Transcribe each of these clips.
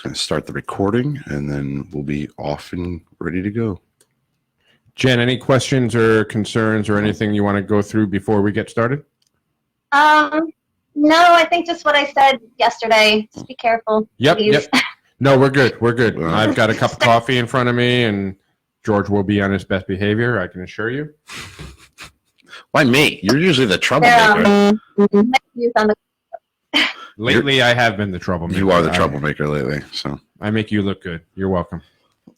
Going to start the recording, and then we'll be off and ready to go. Jen, any questions or concerns or anything you want to go through before we get started? No, I think just what I said yesterday. Just be careful. Yep. No, we're good. I've got a cup of Stay- coffee in front of me, and George will be on his best behavior, I can assure you. Why me? You're usually the troublemaker. Lately, I have been the troublemaker. You are the troublemaker lately. So I make you look good. You're welcome.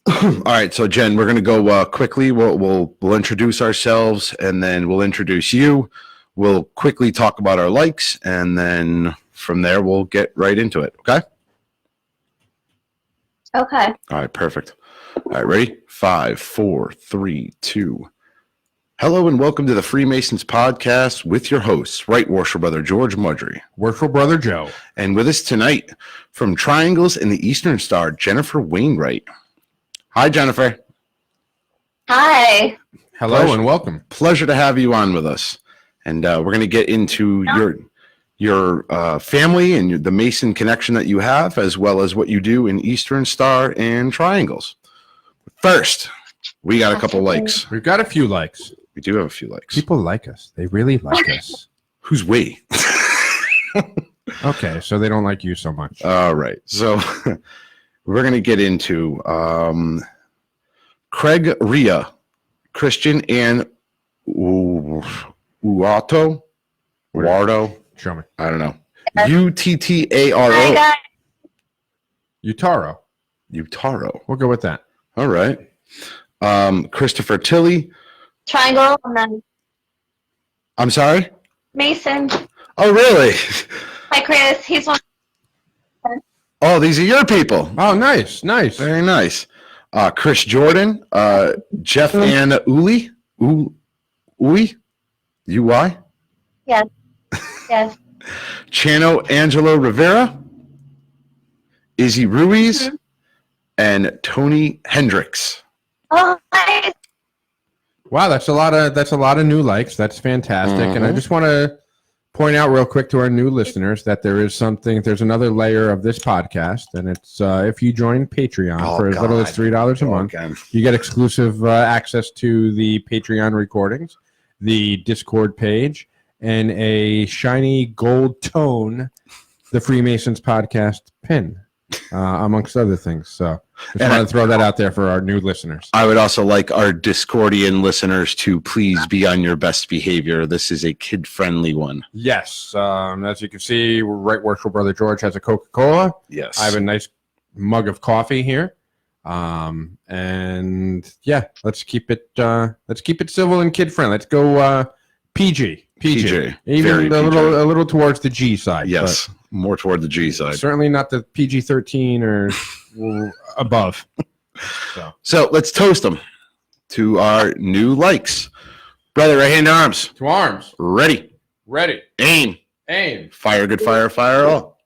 all right, so Jen, we're going to go quickly. We'll introduce ourselves, and then we'll introduce you. We'll quickly talk about our likes, and then from there, we'll get right into it. Okay? Okay. All right, perfect. All right, ready? 5, 4, 3, 2. Hello and welcome to the Freemasons podcast with your hosts, Right Worship Brother George Mudry. Worship Brother Joe. And with us tonight, from Triangles in the Eastern Star, Jennifer Wainwright. Hi, Jennifer. Hi. Hello and welcome. Pleasure to have you on with us. And we're going to get into your family and the Mason connection that you have, as well as what you do in Eastern Star and Triangles. First, we got a couple likes. We've got a few likes. We do have a few likes. People like us. They really like us. Who's we? Okay, so they don't like you so much. All right. So we're going to get into Craig Ria, Christian, and Uarto. Show me. I don't know. Uttaro. Hi, guys. Utaro. We'll go with that. All right. Christopher Tilley. Triangle and then I'm sorry? Mason. Oh, really? Hi, Chris. He's one. Oh, these are your people. Oh, nice. Very nice. Chris Jordan. Jeff Ann Uli. Ui? U-Y? Yes. Yes. Chano Angelo Rivera. Izzy Ruiz. Mhm. And Tony Hendricks. Oh, hi. Wow, that's a lot of new likes. That's fantastic. And I just want to point out real quick to our new listeners that there's another layer of this podcast, and it's if you join Patreon for as little as $3 a month, you get exclusive access to the Patreon recordings, the Discord page, and a shiny gold tone, the Freemasons podcast pin, amongst other things. So just wanted to throw that out there for our new listeners. I would also like our Discordian listeners to please be on your best behavior. This is a kid-friendly one. Yes. As you can see, Right Worship Brother George has a Coca-Cola. Yes. I have a nice mug of coffee here. And yeah, let's keep it civil and kid-friendly. Let's go PG. PG. Even a little towards the G side. Yes. More toward the G side. Certainly not the PG-13 or above. So let's toast them to our new likes. Brother, right hand to arms. To arms. Ready. Aim. Fire, good fire, fire all.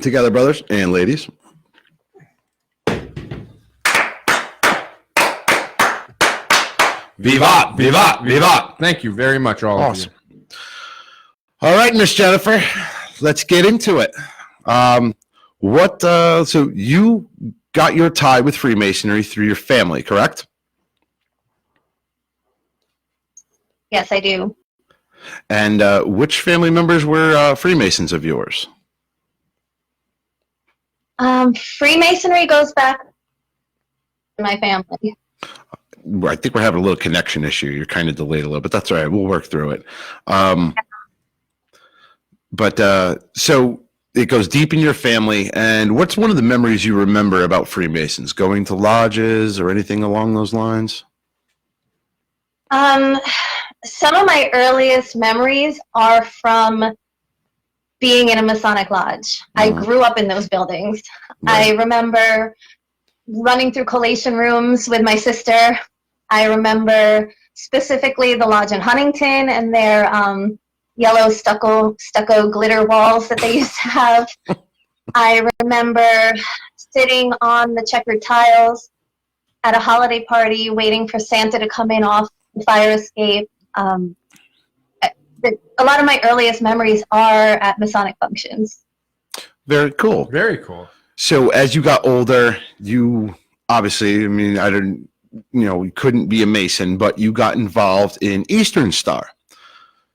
Together, brothers and ladies. Vivat, vivat, vivat. Thank you very much, all of you. All right, Miss Jennifer, let's get into it. So you got your tie with Freemasonry through your family, correct? Yes, I do. And which family members were Freemasons of yours? Freemasonry goes back to my family. I think we're having a little connection issue. You're kind of delayed a little, but that's all right. We'll work through it. So it goes deep in your family. And what's one of the memories you remember about Freemasons? Going to lodges or anything along those lines? Some of my earliest memories are from being in a Masonic lodge. I grew up in those buildings. Right. I remember running through collation rooms with my sister. I remember specifically the lodge in Huntington and their yellow stucco glitter walls that they used to have. I remember sitting on the checkered tiles at a holiday party waiting for Santa to come in off the fire escape. A lot of my earliest memories are at Masonic functions. Very cool. Very cool. So as you got older, you obviously, I mean, I didn't, you couldn't be a Mason, but you got involved in Eastern Star.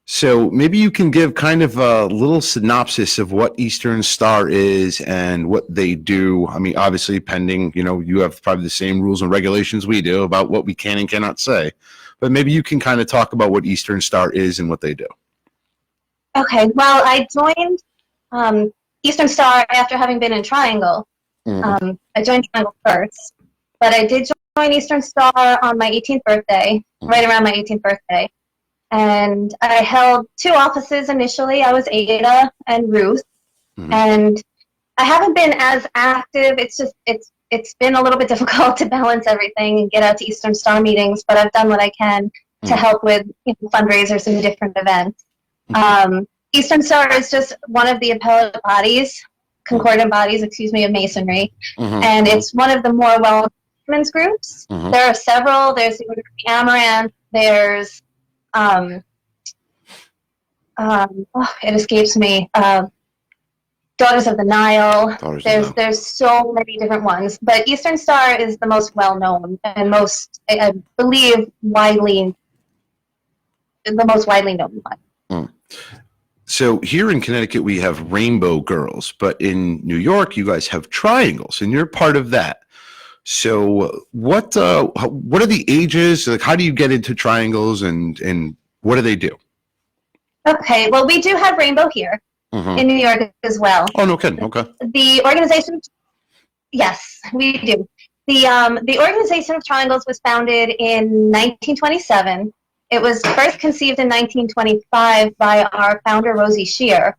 So maybe you can give kind of a little synopsis of what Eastern Star is and what they do. I mean, obviously, pending, you have probably the same rules and regulations we do about what we can and cannot say. But maybe you can kind of talk about what Eastern Star is and what they do. Okay, well, I joined Eastern Star after having been in Triangle. I joined Triangle first, but I did join Eastern Star on my 18th birthday, right around my 18th birthday. And I held 2 offices initially. I was Ada and Ruth. And I haven't been as active. It's been a little bit difficult to balance everything and get out to Eastern Star meetings, but I've done what I can to help with fundraisers and different events. Eastern Star is just one of the appellate bodies, concordant bodies, of Masonry, and it's one of the more well-known women's groups. There are several. There's the Order of the Amaranth. There's it escapes me. Daughters of the Nile. There's so many different ones, but Eastern Star is the most well-known and most, I believe, the most widely known one. So here in Connecticut, we have Rainbow Girls, but in New York, you guys have Triangles, and you're part of that. So what are the ages? Like, how do you get into Triangles, and what do they do? Okay, well, we do have Rainbow here in New York as well. Oh, no kidding. Okay. The organization, yes, we do. The Organization of Triangles was founded in 1927. It was first conceived in 1925 by our founder, Rosie Shear,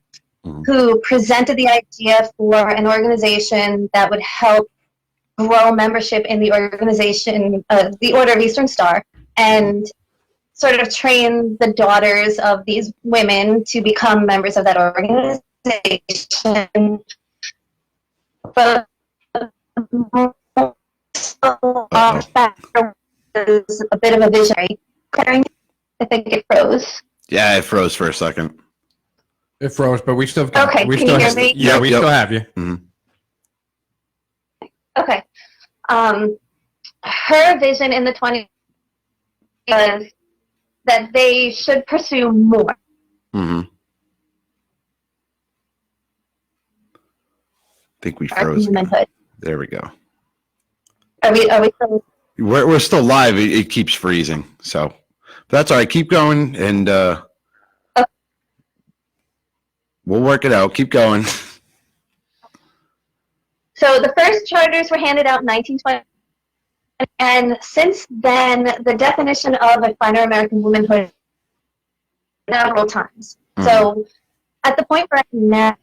who presented the idea for an organization that would help grow membership in the organization, the Order of Eastern Star, and sort of train the daughters of these women to become members of that organization. But is a bit of a visionary. I think it froze. Yeah, it froze for a second. It froze, but we still okay. We can still you hear me? Yeah, we still have you. Okay. Her vision in the 20s was that they should pursue more. I think we froze. There we go. Are we still? We're still live. It keeps freezing. So that's all right. Keep going, and we'll work it out. Keep going. So the first charters were handed out in 1920, and since then, the definition of a finer American womanhood several times. So at the point right now,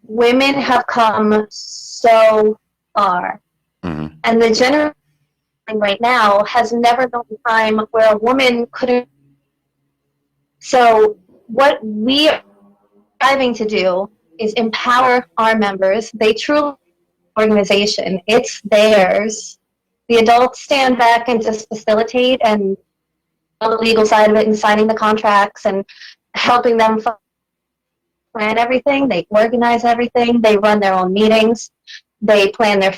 women have come so far, and the generation right now has never known a time where a woman couldn't. So what we are striving to do is empower our members. They truly organization. It's theirs. The adults stand back and just facilitate and the legal side of it and signing the contracts and helping them plan everything. They organize everything. They run their own meetings. They plan their.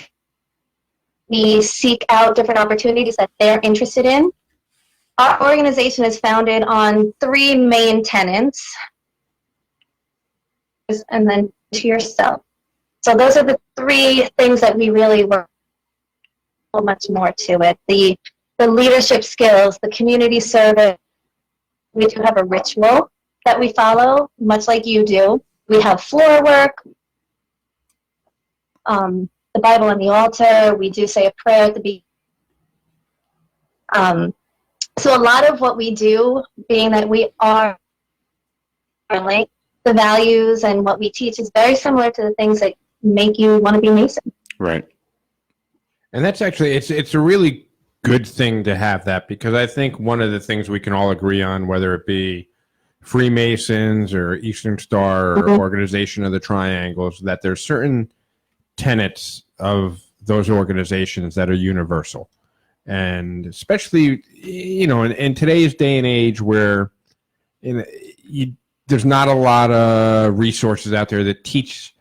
We seek out different opportunities that they're interested in. Our organization is founded on 3 main tenets, and then to yourself. So those are the 3 things that we really work so much more to it. The leadership skills, the community service. We do have a ritual that we follow, much like you do. We have floor work, the Bible on the altar. We do say a prayer at the beginning. So a lot of what we do, being that we are like the values and what we teach is very similar to the things that make you want to be Mason. Right. And that's actually, it's a really good thing to have that, because I think one of the things we can all agree on, whether it be Freemasons or Eastern Star or Organization of the Triangles, that there's certain tenets of those organizations that are universal. And especially, in today's day and age where there's not a lot of resources out there that teach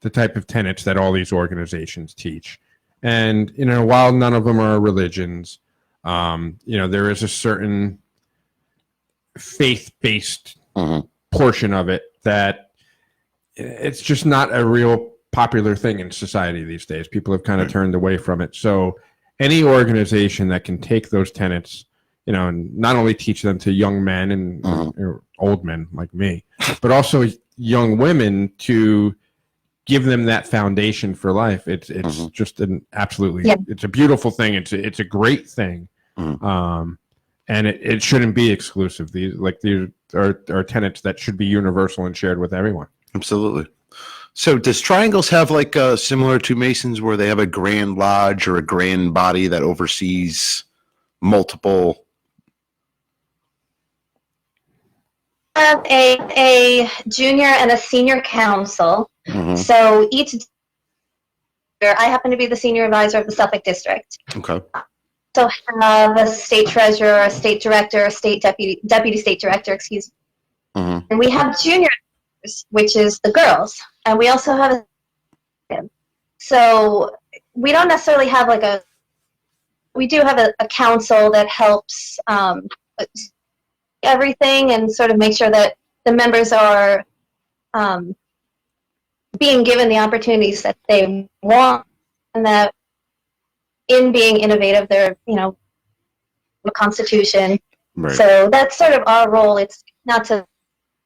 the type of tenets that all these organizations teach. And, while none of them are religions, there is a certain faith-based portion of it that it's just not a real popular thing in society these days. People have kind of turned away from it. So any organization that can take those tenets, and not only teach them to young men and or old men like me, but also young women to give them that foundation for life. It's just an absolutely, it's a beautiful thing. It's a great thing. And it shouldn't be exclusive. These are tenets that should be universal and shared with everyone. Absolutely. So does Triangles have like similar to Masons where they have a grand lodge or a grand body that oversees multiple? Have a junior and a senior council. So each, I happen to be the senior advisor of the Suffolk district. Okay. So have a state treasurer, a state director, a state deputy state director, excuse me. And we have junior, which is the girls, and we also have so we don't necessarily have we do have a council that helps everything and sort of make sure that the members are being given the opportunities that they want, and that in being innovative, they're, a constitution. Right. So that's sort of our role. It's not to,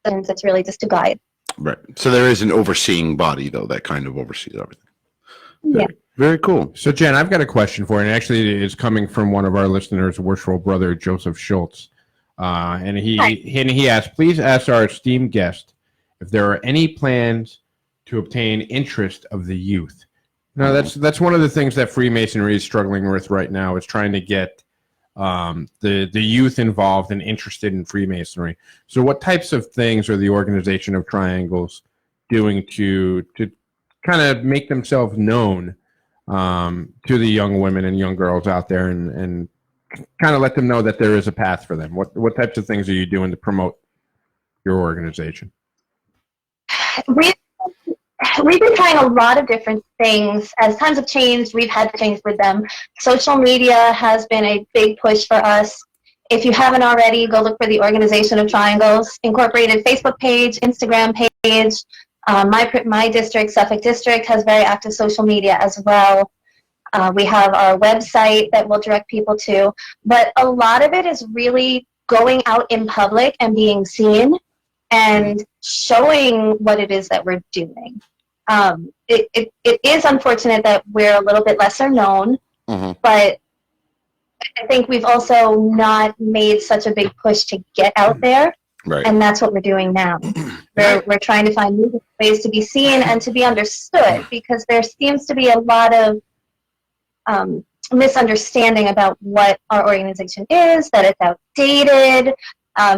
it's really just to guide. Right. So there is an overseeing body, though, that kind of oversees everything. Yeah. Very cool. So, Jen, I've got a question for you, and actually it is coming from one of our listeners, worshipful brother Joseph Schultz. And he asked, please ask our esteemed guest if there are any plans to obtain interest of the youth. Now, that's one of the things that Freemasonry is struggling with right now, is trying to get the youth involved and interested in Freemasonry. So what types of things are the organization of Triangles doing to kind of make themselves known to the young women and young girls out there and kind of let them know that there is a path for them? What types of things are you doing to promote your organization? We've been trying a lot of different things. As times have changed, we've had to change with them. Social media has been a big push for us. If you haven't already, go look for the Organization of Triangles Incorporated Facebook page, Instagram page. My district, Suffolk District, has very active social media as well. We have our website that we'll direct people to. But a lot of it is really going out in public and being seen and showing what it is that we're doing. It is unfortunate that we're a little bit lesser known, but I think we've also not made such a big push to get out there, and that's what we're doing now. We're trying to find new ways to be seen and to be understood, because there seems to be a lot of misunderstanding about what our organization is, that it's outdated.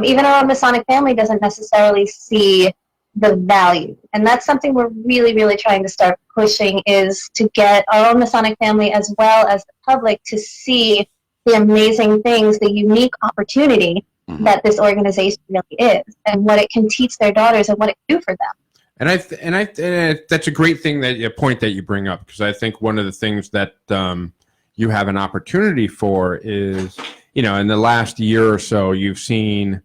Even our own Masonic family doesn't necessarily see the value. And that's something we're really, really trying to start pushing, is to get our own Masonic family as well as the public to see the amazing things, the unique opportunity that this organization really is, and what it can teach their daughters and what it can do for them. And that's a great thing, that point that you bring up, because I think one of the things that you have an opportunity for is, in the last year or so, you've seen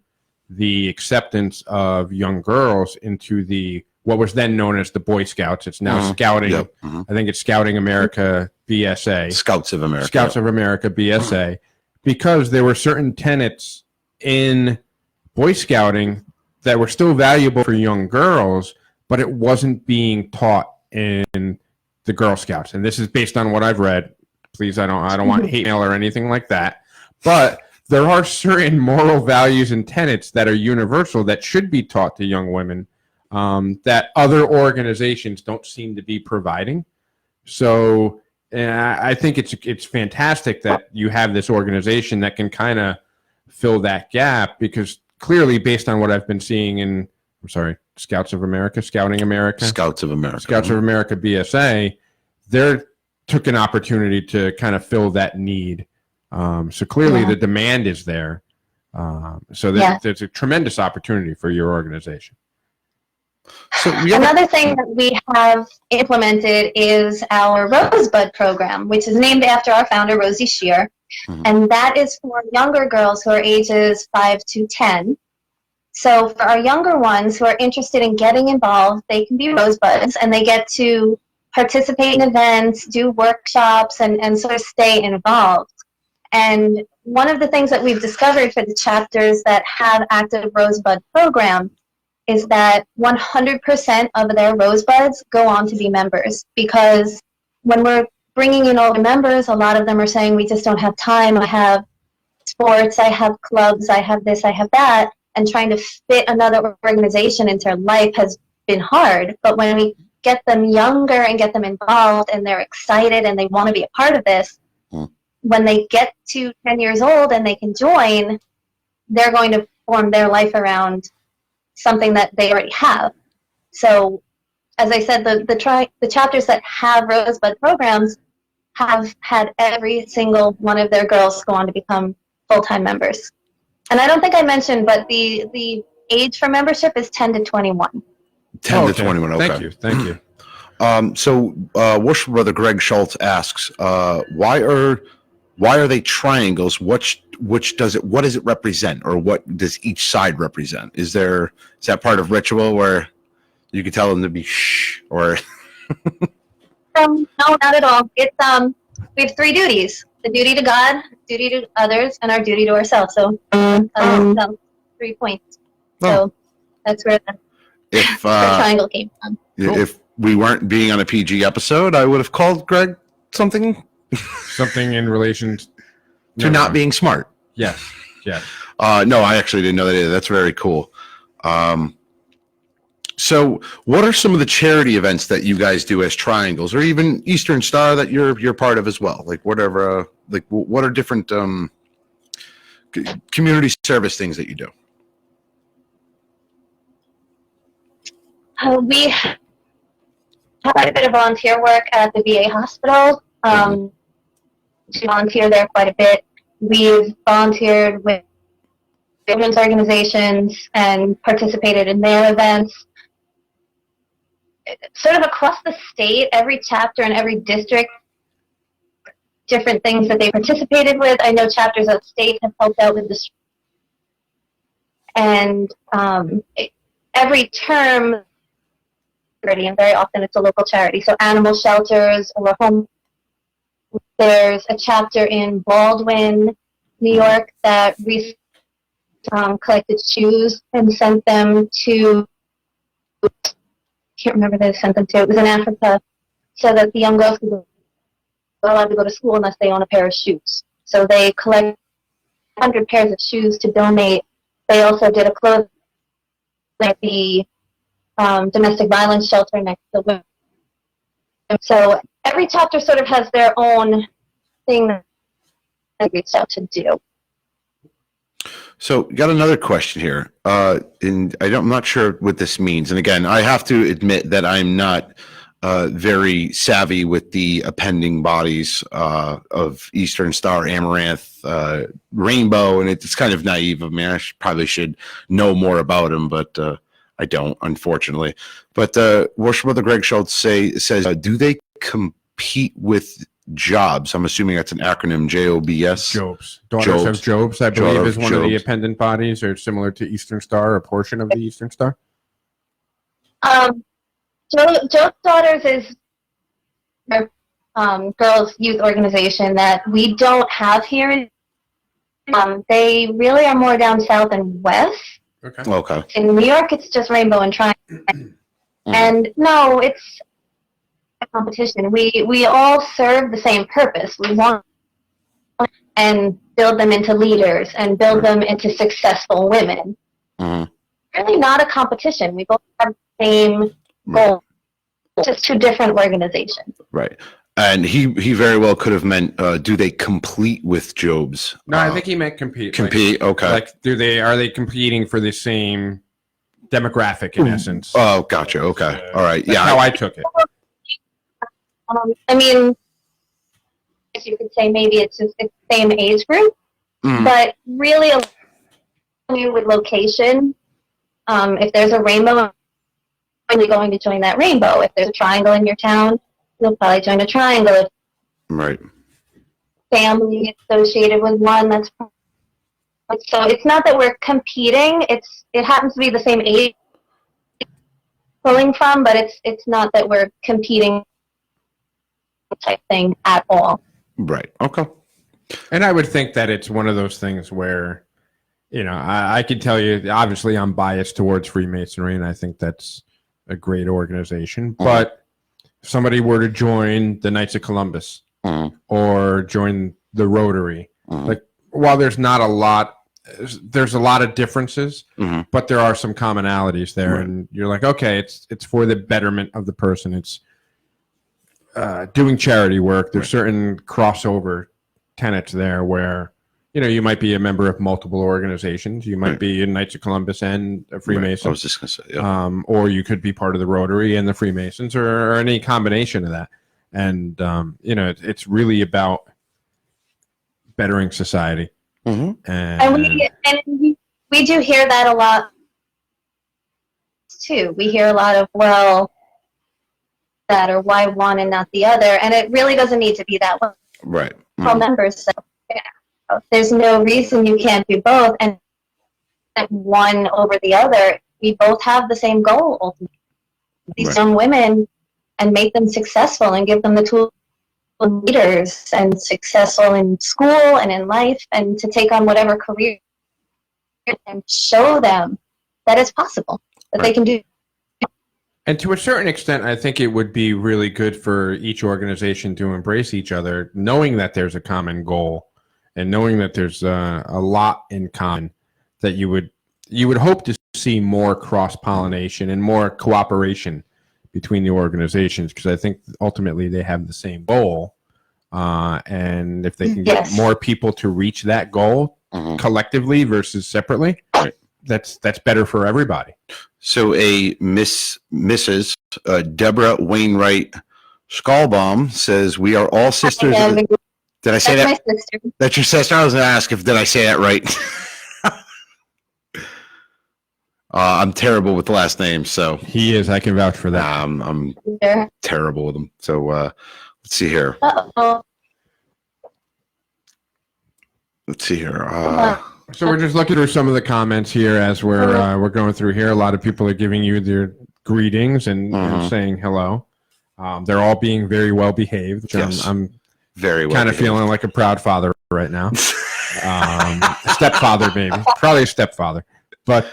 the acceptance of young girls into what was then known as the Boy Scouts. It's now Scouting. Yep. I think it's Scouting America BSA. Scouts of America. Scouts of America BSA. Because there were certain tenets in Boy Scouting that were still valuable for young girls, but it wasn't being taught in the Girl Scouts. And this is based on what I've read. Please, I don't want hate mail or anything like that. But there are certain moral values and tenets that are universal that should be taught to young women that other organizations don't seem to be providing. So I think it's fantastic that you have this organization that can kind of fill that gap, because clearly, based on what I've been seeing in, Scouts of America, Scouting America, Scouts of America, Scouts of America BSA, they took an opportunity to kind of fill that need. So clearly the demand is there. So there's a tremendous opportunity for your organization. So we have Another thing that we have implemented is our Rosebud program, which is named after our founder, Rosie Shear. And that is for younger girls who are ages 5 to 10. So for our younger ones who are interested in getting involved, they can be Rosebuds, and they get to participate in events, do workshops, and sort of stay involved. And one of the things that we've discovered for the chapters that have active Rosebud programs is that 100% of their Rosebuds go on to be members, because when we're bringing in older members, a lot of them are saying, we just don't have time. I have sports, I have clubs, I have this, I have that, and trying to fit another organization into their life has been hard. But when we get them younger and get them involved and they're excited and they want to be a part of this, when they get to 10 years old and they can join, they're going to form their life around something that they already have. So, as I said, the chapters that have Rosebud programs have had every single one of their girls go on to become full-time members. And I don't think I mentioned, but the age for membership is 10 to 21. 10 to 21, okay. Thank you. So Worship Brother Greg Schultz asks, why are they triangles? What does it represent, or what does each side represent? Is that part of ritual where you could tell them to be shh, or? No, not at all. It's we have 3 duties: the duty to God, duty to others, and our duty to ourselves. So, 3 points. So that's where the triangle came from. If we weren't being on a PG episode, I would have called Greg something in relation to not being smart. Yes. No, I actually didn't know that either. That's very cool. So what are some of the charity events that you guys do as Triangles, or even Eastern Star that you're part of as well? Like whatever, what are different community service things that you do? We have quite a bit of volunteer work at the VA hospital. We volunteer there quite a bit. We've volunteered with women's organizations and participated in their events. Sort of across the state, every chapter and every district, different things that they participated with. I know chapters of state have helped out with this. And every term, and very often it's a local charity. So animal shelters or home. There's a chapter in Baldwin, New York that recently collected shoes and sent them to, I can't remember who they sent them to. It was in Africa, so that the young girls could be allowed to go to school unless they own a pair of shoes. So they collect 100 pairs of shoes to donate. They also did a clothing at the domestic violence shelter next to women. So every chapter sort of has their own thing that they reached out to do. So got another question here, and I'm not sure what this means. And again, I have to admit that I'm not very savvy with the appending bodies of Eastern Star, Amaranth, Rainbow, and it's kind of naive of me. I probably should know more about them, but I don't, unfortunately. But Worship Brother Greg Schultz says, do they compete with Jobs? I'm assuming that's an acronym, JOBS. Jobs. Daughters of Jobs, I believe, is one of the appendant bodies, or similar to Eastern Star, a portion of the Eastern Star. Job's Daughters is a girls' youth organization that we don't have here. They really are more down south and west. Okay. In New York, it's just Rainbow and Triangle. And no, it's a competition. We all serve the same purpose. We want and build them into leaders and build them into successful women. Really not a competition. We both have the same goal, just 2 different organizations. Right. And he very well could have meant, do they complete with Jobs? No, I think he meant compete. Compete, okay. Like, are they competing for the same demographic in essence? Oh, gotcha. Okay. All right. That's how I took it. I mean, you could say maybe it's just the same age group, but really with location, if there's a Rainbow probably going to join that rainbow. If there's a triangle in your town, you'll probably join a triangle. If Right. family associated with one, that's so it's not that we're competing. It happens to be the same age pulling from, but it's not that we're competing type thing at all. Right. Okay. And I would think that it's one of those things where, I can tell you, obviously I'm biased towards Freemasonry, and I think that's a great organization. But if somebody were to join the Knights of Columbus or join the Rotary, like, while there's a lot of differences, but there are some commonalities there. Right. And you're like, okay, it's for the betterment of the person. It's doing charity work. There's certain crossover tenets there where, you might be a member of multiple organizations. You might be in Knights of Columbus and a Freemason. I was just going to say, yeah. Or you could be part of the Rotary and the Freemasons, or any combination of that. And, it's really about bettering society. And we do hear that a lot too. We hear a lot of, well, that, or why one and not the other, and it really doesn't need to be that way. Right. All members, so there's no reason you can't do both, and one over the other. We both have the same goal ultimately. These young women, and make them successful, and give them the tools, leaders, and successful in school and in life, and to take on whatever career, and show them that it's possible, that they can do. And to a certain extent, I think it would be really good for each organization to embrace each other, knowing that there's a common goal and knowing that there's a lot in common, that you would hope to see more cross-pollination and more cooperation between the organizations, because I think ultimately they have the same goal. And if they can get more people to reach that goal collectively versus separately, that's better for everybody. So a Mrs. Deborah Wainwright Skalbaum says, "We are all sisters." Did I say that? My sister. That's your sister? I was going to ask did I say that right? I'm terrible with last names, so he is. I can vouch for that. I'm terrible with them. So let's see here. Let's see here. So we're just looking through some of the comments here as we're going through here. A lot of people are giving you their greetings and saying hello. They're all being very well behaved. Which I'm very well kind of feeling like a proud father right now. Stepfather, maybe, probably a stepfather. But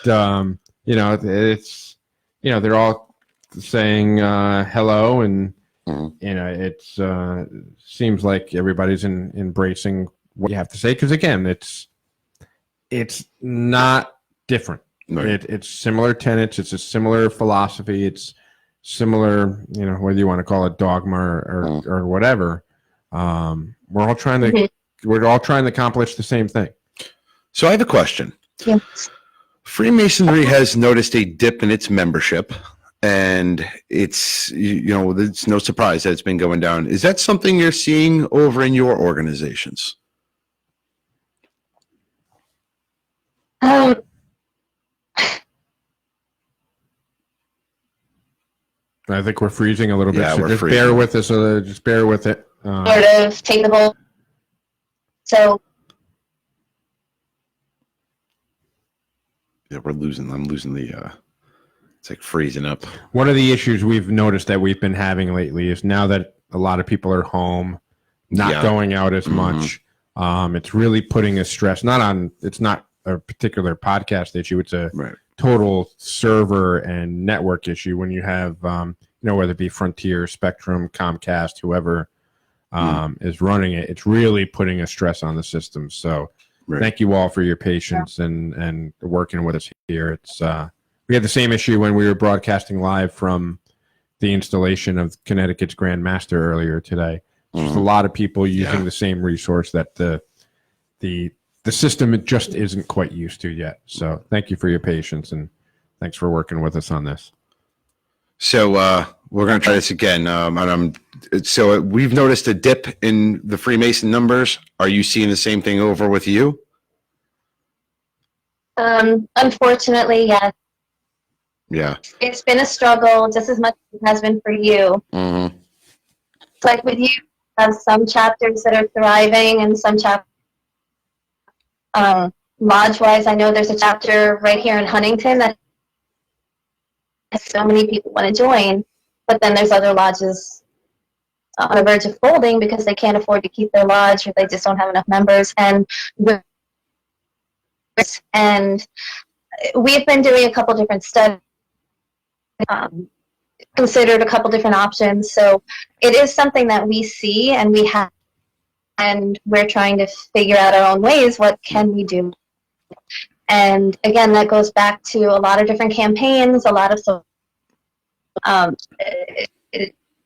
it's they're all saying hello, and it's seems like everybody's embracing what you have to say, because again, it's not different. Right. It's similar tenets. It's a similar philosophy. It's similar, whether you want to call it dogma or whatever. We're all trying to accomplish the same thing. So I have a question. Yes. Freemasonry has noticed a dip in its membership, and it's it's no surprise that it's been going down. Is that something you're seeing over in your organizations? I think we're freezing a little bit. Yeah, so just freezing. Bear with us. Just bear with it. Sort of take the whole. So. Yeah, I'm losing the. It's like freezing up. One of the issues we've noticed that we've been having lately is, now that a lot of people are home, not going out as much, it's really putting a stress. It's not a particular podcast issue. It's a total server and network issue. When you have, whether it be Frontier, Spectrum, Comcast, whoever is running it, it's really putting a stress on the system. So thank you all for your patience and working with us here. It's we had the same issue when we were broadcasting live from the installation of Connecticut's Grand Master earlier today. Just a lot of people using the same resource that the system just isn't quite used to yet. So thank you for your patience, and thanks for working with us on this. So we're going to try this again. So we've noticed a dip in the Freemason numbers. Are you seeing the same thing over with you? Unfortunately, yes. Yeah. It's been a struggle just as much as it has been for you. Mm-hmm. It's like with you have some chapters that are thriving and some chapters. Lodge-wise, I know there's a chapter right here in Huntington that so many people want to join, but then there's other lodges on the verge of folding because they can't afford to keep their lodge or they just don't have enough members. And we've been doing a couple different studies, considered a couple different options. So it is something that we see and we have, and we're trying to figure out our own ways. What can we do? And again, that goes back to a lot of different campaigns, a lot of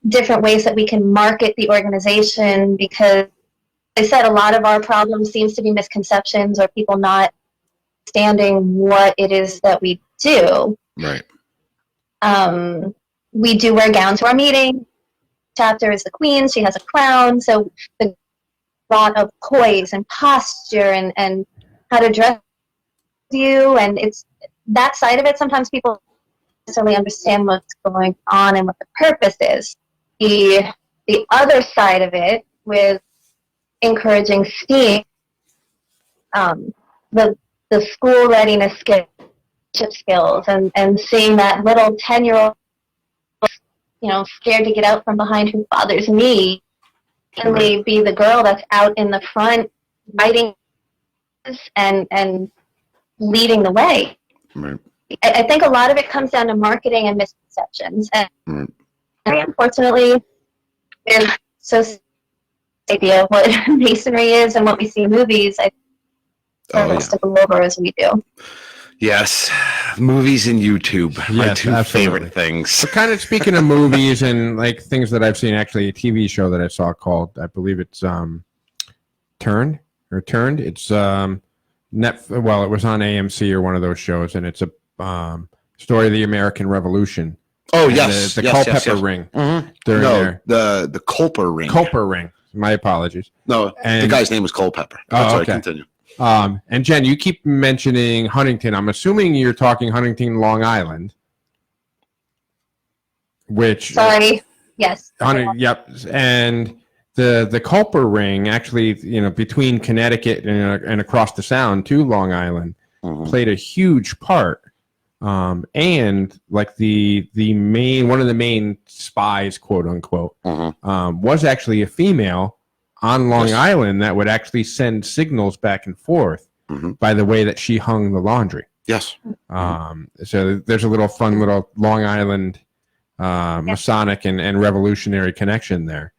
different ways that we can market the organization, because I said a lot of our problem seems to be misconceptions or people not understanding what it is that we do. Right. We do wear gowns to our meeting. Chapter is the queen. She has a crown. So the lot of poise and posture and how to dress you, and it's that side of it. Sometimes people don't necessarily understand what's going on and what the purpose is. The other side of it, with encouraging STEAM, the school readiness skills, and seeing that little 10-year-old, scared to get out from behind who bothers me, and they be the girl that's out in the front writing and leading the way. Right. I think a lot of it comes down to marketing and misconceptions. And unfortunately, there's so idea of what masonry is and what we see in movies. I most of them over as we do. Yes, movies and YouTube, my two favorite things. So kind of speaking of movies and like things that I've seen, actually a TV show that I saw called, I believe it's Turned. It's well, it was on AMC or one of those shows, and it's a story of the American Revolution. Oh, yes. The Culpeper ring. Mm-hmm. No, the Culper ring. Culper ring. My apologies. No, the guy's name was Culpeper. That's right. Continue. And Jen, you keep mentioning Huntington. I'm assuming you're talking Huntington, Long Island. Which yes. Yep. And the Culper ring, actually, between Connecticut and across the Sound to Long Island, played a huge part. And like the main, one of the main spies, quote unquote, was actually a female on Long Island that would actually send signals back and forth by the way that she hung the laundry. Yes. So there's a little fun little Long Island Masonic and revolutionary connection there.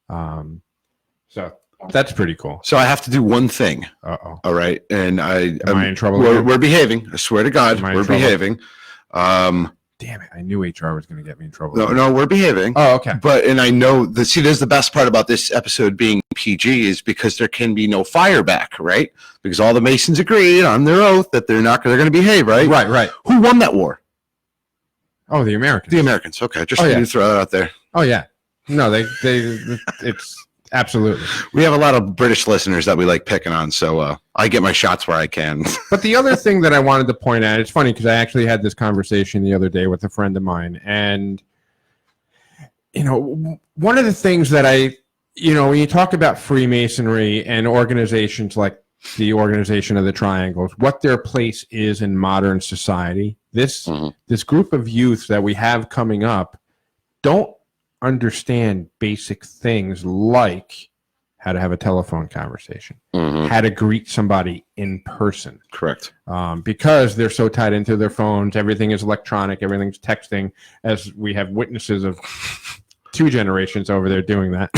So that's pretty cool. So I have to do one thing. Uh-oh. All right. And Am I in trouble? We're behaving. I swear to God, we're behaving. Damn it. I knew HR was going to get me in trouble. No, we're behaving. Oh, okay. And I know there's the best part about this episode being PG is because there can be no fire back, right? Because all the Masons agreed on their oath that they're going to behave, right? Right. Who won that war? Oh, the Americans. The Americans. Okay. Just to throw that out there. Oh, yeah. No, it's absolutely. We have a lot of British listeners that we like picking on, so I get my shots where I can. But the other thing that I wanted to point out, it's funny because I actually had this conversation the other day with a friend of mine, and one of the things that when you talk about Freemasonry and organizations like the Organization of the Triangles, what their place is in modern society, this group of youth that we have coming up don't understand basic things like how to have a telephone conversation, how to greet somebody in person. Correct. Because they're so tied into their phones, everything is electronic, everything's texting, as we have witnesses of 2 generations over there doing that.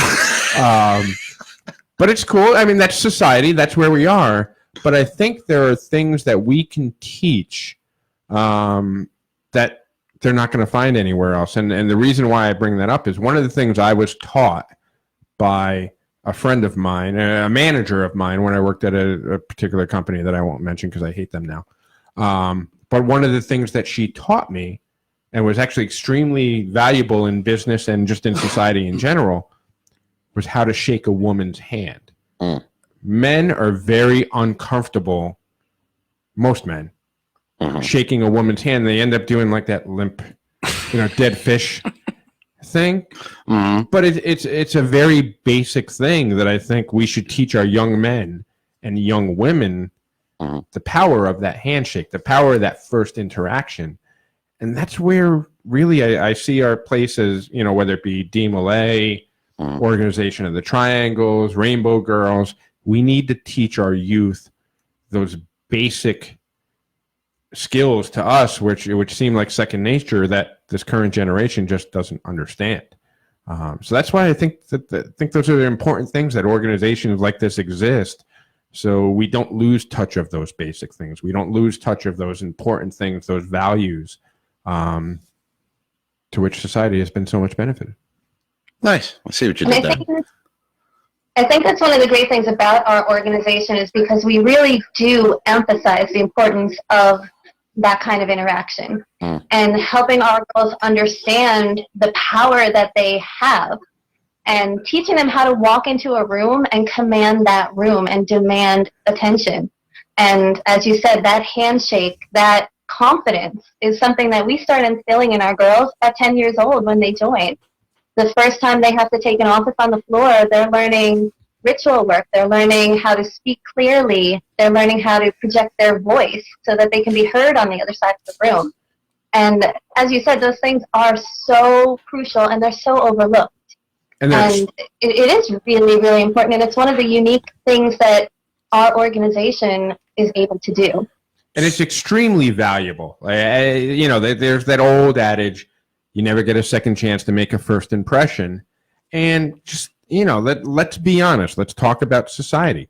But it's cool. I mean, that's society. That's where we are. But I think there are things that we can teach that they're not going to find anywhere else. And the reason why I bring that up is one of the things I was taught by a friend of mine, a manager of mine, when I worked at a particular company that I won't mention because I hate them now. But one of the things that she taught me, and was actually extremely valuable in business and just in society in general, was how to shake a woman's hand. Men are very uncomfortable, most men shaking a woman's hand. They end up doing like that limp, dead fish thing. But it's a very basic thing that I think we should teach our young men and young women the power of that handshake, the power of that first interaction. And that's where really I see our places, whether it be DMLA, Organization of the Triangles, Rainbow Girls, we need to teach our youth those basic skills to us, which seem like second nature, that this current generation just doesn't understand. So that's why I think those are the important things, that organizations like this exist, so we don't lose touch of those basic things. We don't lose touch of those important things, those values, to which society has been so much benefited. Nice. Let's see what you did there. I think that's one of the great things about our organization, is because we really do emphasize the importance of that kind of interaction and helping our girls understand the power that they have, and teaching them how to walk into a room and command that room and demand attention. And as you said, that handshake, that confidence is something that we start instilling in our girls at 10 years old when they join. The first time they have to take an office on the floor, they're learning ritual work. They're learning how to speak clearly. They're learning how to project their voice so that they can be heard on the other side of the room. And as you said, those things are so crucial and they're so overlooked. And it is really, really important. And it's one of the unique things that our organization is able to do. And it's extremely valuable. There's that old adage, you never get a second chance to make a first impression. And just, let's be honest. Let's talk about society.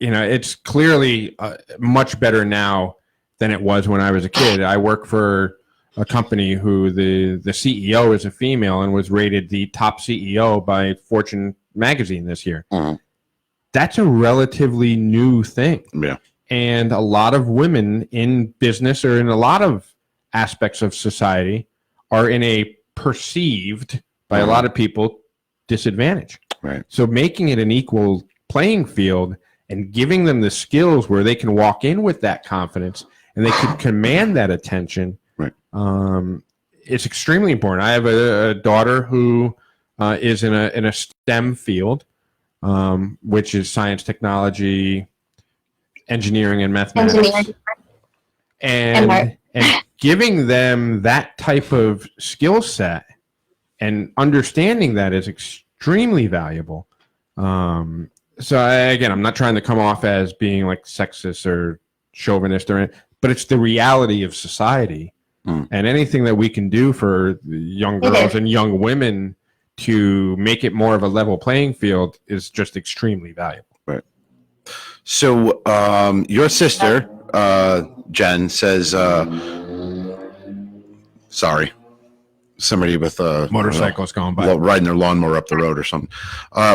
It's clearly much better now than it was when I was a kid. I work for a company who the CEO is a female and was rated the top CEO by Fortune magazine this year. That's a relatively new thing. Yeah. And a lot of women in business or in a lot of aspects of society are in a perceived, by a lot of people, disadvantage. Right. So making it an equal playing field and giving them the skills where they can walk in with that confidence and they can command that attention, right. It's extremely important. I have a daughter who is in a STEM field, which is science, technology, engineering, and mathematics. And giving them that type of skill set and understanding that is extremely valuable. So I'm not trying to come off as being like sexist or chauvinist but it's the reality of society. And anything that we can do for young girls and young women to make it more of a level playing field is just extremely valuable. Right. So your sister, Jen, says, sorry, somebody with motorcycles going by, riding their lawnmower up the road or something.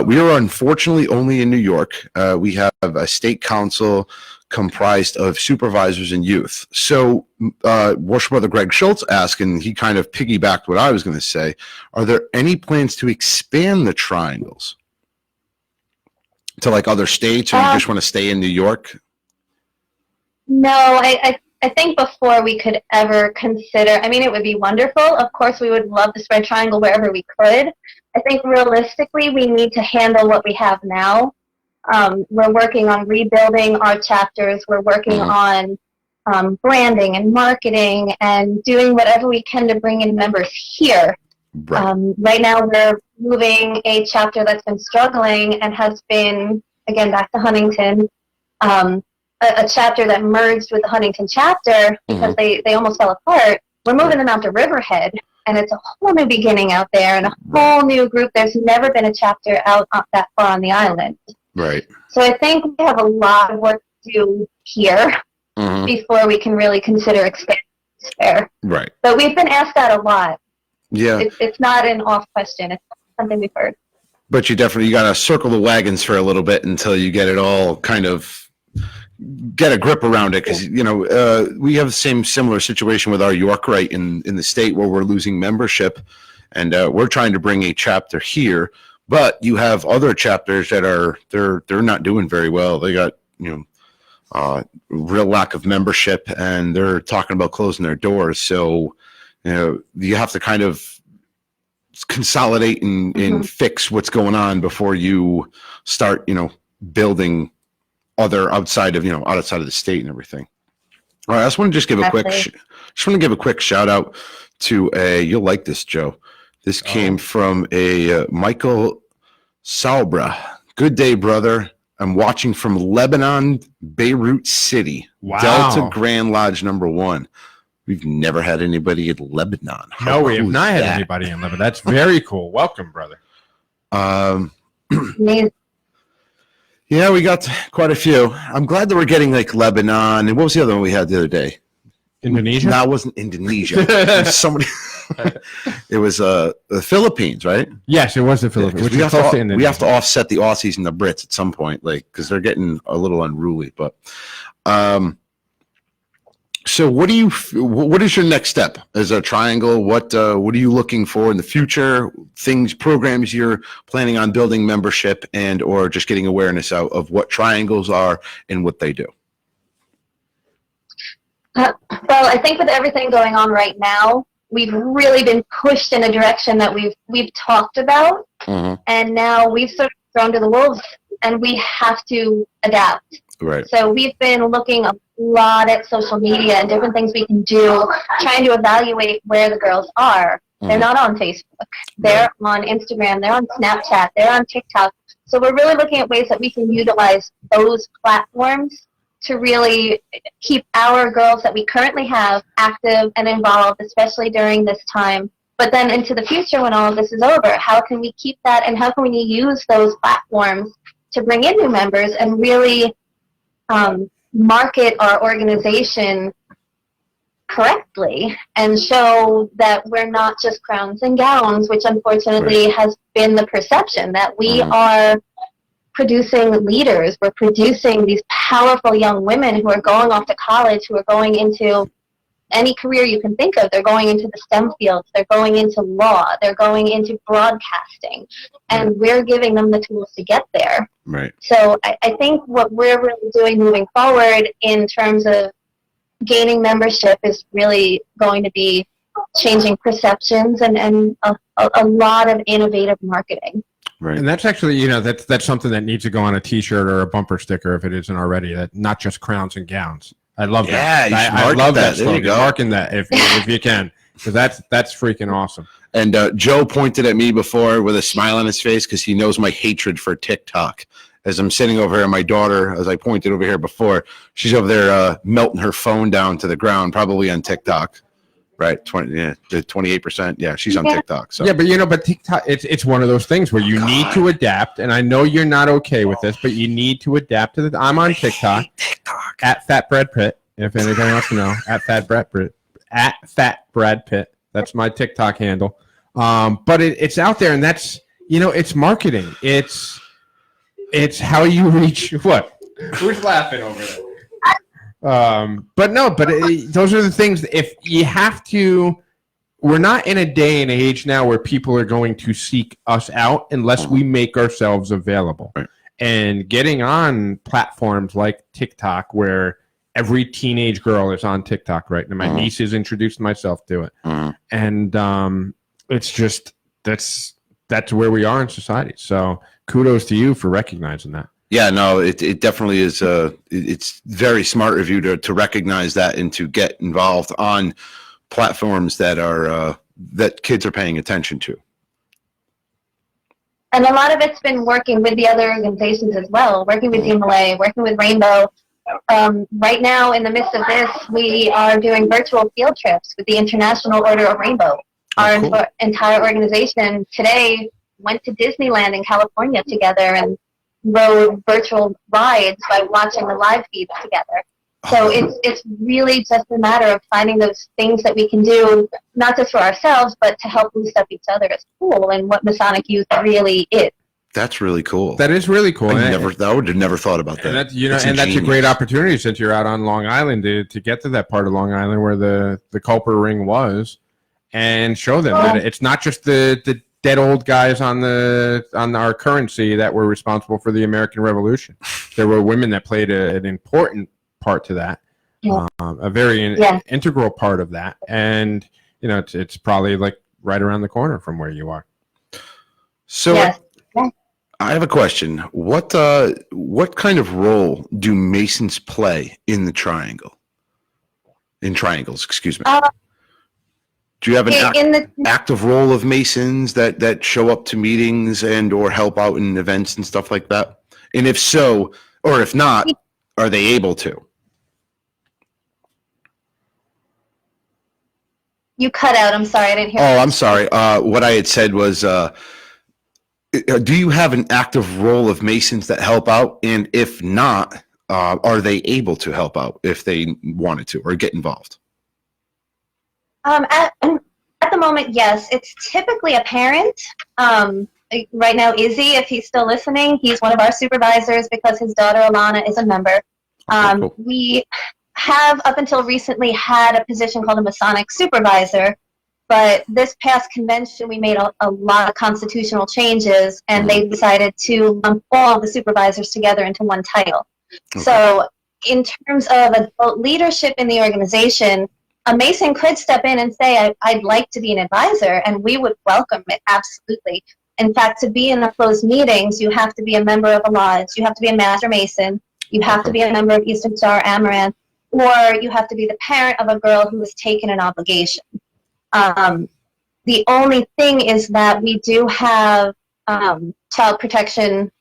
We are unfortunately only in New York. We have a state council comprised of supervisors and youth. So Worship Brother Greg Schultz asked, and he kind of piggybacked what I was going to say, are there any plans to expand the triangles to like other states, or you just want to stay in New York? No, I think before we could ever consider, it would be wonderful. Of course, we would love to spread triangle wherever we could. I think realistically, we need to handle what we have now. We're working on rebuilding our chapters. We're working on branding and marketing and doing whatever we can to bring in members here. Right now, we're moving a chapter that's been struggling and has been, again, back to Huntington, a chapter that merged with the Huntington chapter because they almost fell apart. We're moving them out to Riverhead, and it's a whole new beginning out there and a whole new group. There's never been a chapter out that far on the island. Right. So I think we have a lot of work to do here before we can really consider expanding there. Right. But we've been asked that a lot. Yeah. It's not an off question. It's something we've heard. But you got to circle the wagons for a little bit until you get it all kind of get a grip around it, because we have the similar situation with our York-Right in the state where we're losing membership, and we're trying to bring a chapter here, but you have other chapters that they're not doing very well. They got real lack of membership, and they're talking about closing their doors. So, you have to kind of consolidate and fix what's going on before you start, building outside of the state and everything. All right, I just want to give a quick shout out to you'll like this, Joe. This came from a Michael Salbra. Good day, brother. I'm watching from Lebanon, Beirut City. Wow. Delta Grand Lodge #1. We've never had anybody in Lebanon. No, we have not had anybody in Lebanon. That's very cool. Welcome, brother. Yeah, we got quite a few. I'm glad that we're getting like Lebanon. And what was the other one we had the other day? Indonesia? No, it wasn't Indonesia. It was somebody. It was the Philippines, right? Yes, it was the Philippines. We have to offset the Aussies and the Brits at some point, because they're getting a little unruly. But so what is your next step as a Triangle? What are you looking for in the future? Programs you're planning on building membership and or just getting awareness out of what Triangles are and what they do? Well, I think with everything going on right now, we've really been pushed in a direction that we've talked about, and now we've sort of thrown to the wolves, and we have to adapt. Right. So we've been looking a lot at social media and different things we can do, trying to evaluate where the girls are. They're not on Facebook. They're on Instagram. They're on Snapchat. They're on TikTok. So we're really looking at ways that we can utilize those platforms to really keep our girls that we currently have active and involved, especially during this time. But then into the future, when all of this is over, how can we keep that, and how can we use those platforms to bring in new members and really market our organization correctly and show that we're not just crowns and gowns, which unfortunately has been the perception, that we are producing leaders. We're producing these powerful young women who are going off to college, who are going into any career you can think of. They're going into the STEM fields. They're going into law. They're going into broadcasting. And we're giving them the tools to get there. Right. So I think what we're really doing moving forward in terms of gaining membership is really going to be changing perceptions and a lot of innovative marketing. Right. And that's actually, that's something that needs to go on a T-shirt or a bumper sticker if it isn't already. That not just crowns and gowns. I love that. Yeah, I love that. There you go. Marking that if you can, because that's freaking awesome. And Joe pointed at me before with a smile on his face because he knows my hatred for TikTok. As I'm sitting over here, my daughter, as I pointed over here before, she's over there melting her phone down to the ground, probably on TikTok. Right, 28%. Yeah, she's on TikTok. So. Yeah, but TikTok, it's one of those things where you need to adapt. And I know you're not okay with this, but you need to adapt to I'm on TikTok. At Fat Brad Pitt. If anybody wants to know, at Fat Brad Pitt. At Fat Brad Pitt. That's my TikTok handle. But it's out there, and that's it's marketing. It's how you reach what? Who's laughing over there? Those are the things. If you have to, we're not in a day and age now where people are going to seek us out unless we make ourselves available. Right. And getting on platforms like TikTok, where every teenage girl is on TikTok right now. My niece has introduced myself to it, and it's just that's where we are in society. So kudos to you for recognizing that. Yeah, no, it definitely is. It's very smart of you to recognize that and to get involved on platforms that are that kids are paying attention to. And a lot of it's been working with the other organizations as well, working with DMLA, working with Rainbow. Right now, in the midst of this, we are doing virtual field trips with the International Order of Rainbow. Our entire organization today went to Disneyland in California together and rode virtual rides by watching the live feeds together. So it's really just a matter of finding those things that we can do, not just for ourselves, but to help boost up each other as cool and what Masonic Youth really is. That's really cool. That is really cool. I would have never thought about that. And that's a great opportunity since you're out on Long Island to get to that part of Long Island where the culper ring was, and show them that it's not just the dead old guys on our currency that were responsible for the American Revolution. There were women that played an important part to that, Yeah. a very Yeah. integral part of that. And, you know, it's probably like right around the corner from where you are. So Yes. Yeah. I have a question. What kind of role do Masons play in the triangle? In triangles, excuse me. Do you have an active role of Masons that show up to meetings and or help out in events and stuff like that? And if so, or if not, are they able to? You cut out. I'm sorry. I didn't hear. Oh, I'm sorry. What I had said was, do you have an active role of Masons that help out? And if not, are they able to help out if they wanted to or get involved? At the moment, yes. It's typically a parent. Right now, Izzy, if he's still listening, he's one of our supervisors because his daughter Alana is a member. Okay, cool. We have up until recently had a position called a Masonic supervisor, but this past convention we made a lot of constitutional changes, and they decided to lump all of the supervisors together into one title. Okay. So in terms of adult leadership in the organization, a Mason could step in and say, I'd like to be an advisor, and we would welcome it, absolutely. In fact, to be in the closed meetings, you have to be a member of a lodge, you have to be a Master Mason, you have to be a member of Eastern Star Amaranth, or you have to be the parent of a girl who has taken an obligation. The only thing is that we do have child protection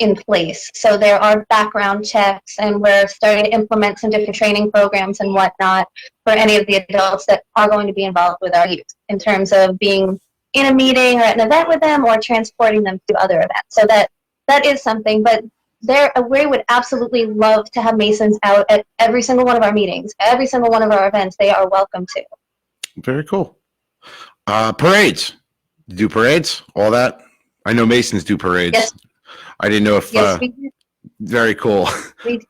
in place. So there are background checks, and we're starting to implement some different training programs and whatnot for any of the adults that are going to be involved with our youth in terms of being in a meeting or at an event with them or transporting them to other events. So that is something, but we would absolutely love to have Masons out at every single one of our meetings, every single one of our events. They are welcome to. Very cool. Parades. You do parades? All that? I know Masons do parades. Yes. I didn't know if. Yes, we do. Very cool. We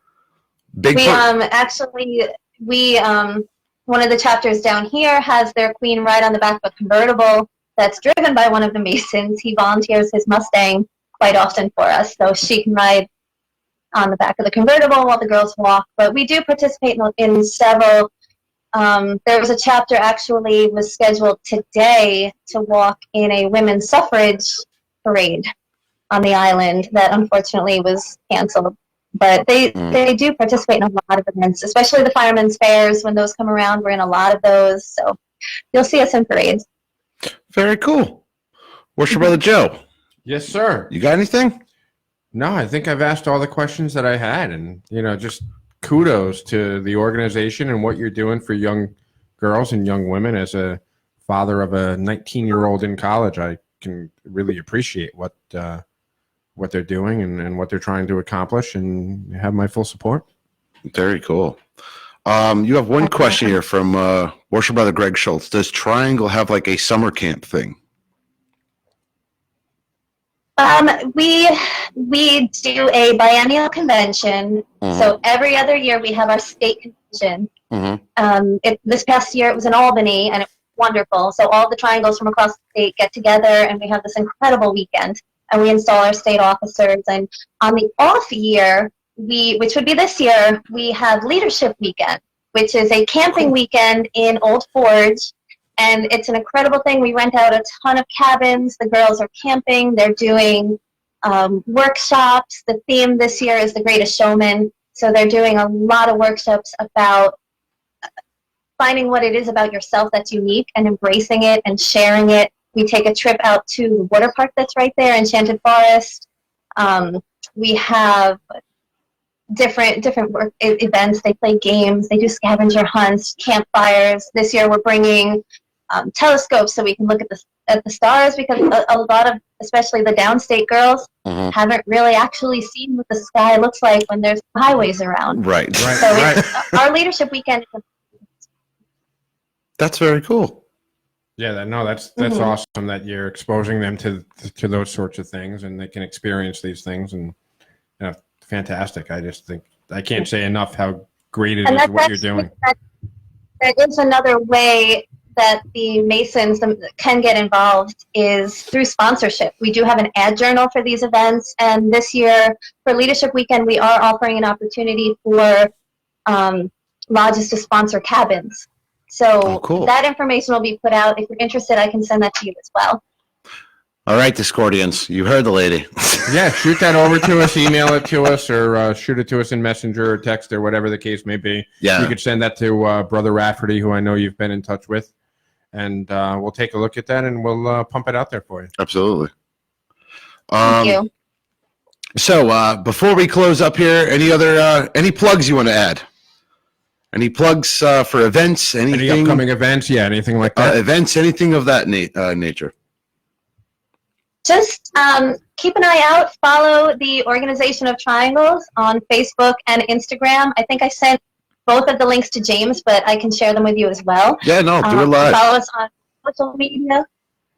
Big. Actually, one of the chapters down here has their queen ride on the back of a convertible that's driven by one of the Masons. He volunteers his Mustang quite often for us, so she can ride on the back of the convertible while the girls walk. But we do participate in several. There was a chapter actually was scheduled today to walk in a women's suffrage parade on the island that unfortunately was canceled. But they do participate in a lot of events, especially the firemen's fairs. When those come around, we're in a lot of those. So you'll see us in parades. Very cool. What's your brother Joe? Yes, sir. You got anything? No, I think I've asked all the questions that I had, and just kudos to the organization and what you're doing for young girls and young women. As a father of a 19-year-old in college, I can really appreciate what they're doing and what they're trying to accomplish, and you have my full support. Very cool. You have one question here from Worship Brother Greg Schultz. Does Triangle have like a summer camp thing? We do a biennial convention. So every other year we have our state convention. This past year it was in Albany, and it was wonderful. So all the triangles from across the state get together, and we have this incredible weekend. And we install our state officers. And on the off year, which would be this year, we have Leadership Weekend, which is a camping weekend in Old Forge. And it's an incredible thing. We rent out a ton of cabins. The girls are camping. They're doing workshops. The theme this year is The Greatest Showman. So they're doing a lot of workshops about finding what it is about yourself that's unique and embracing it and sharing it. We take a trip out to the water park that's right there, Enchanted Forest. We have different work events. They play games. They do scavenger hunts, campfires. This year we're bringing telescopes so we can look at the stars, because a lot of, especially the downstate girls, haven't really actually seen what the sky looks like when there's highways around. Right. So our Leadership Weekend. That's very cool. Yeah, that's awesome that you're exposing them to those sorts of things, and they can experience these things, and fantastic. I just think I can't say enough how great it is what you're doing. There is another way that the Masons can get involved is through sponsorship. We do have an ad journal for these events, and this year for Leadership Weekend we are offering an opportunity for lodges to sponsor cabins. So cool. that information will be put out. If you're interested, I can send that to you as well. All right, Discordians, you heard the lady. Yeah, shoot that over to us, email it to us, or shoot it to us in Messenger or text or whatever the case may be. Yeah. You could send that to Brother Rafferty, who I know you've been in touch with, and we'll take a look at that and we'll pump it out there for you. Absolutely. Thank you. So before we close up here, any plugs you want to add? Any plugs for events? Anything? Any upcoming events? Yeah, anything like that? Events, anything of that nature. Just keep an eye out. Follow the Organization of Triangles on Facebook and Instagram. I think I sent both of the links to James, but I can share them with you as well. Yeah, no, do it live. Follow us on social media,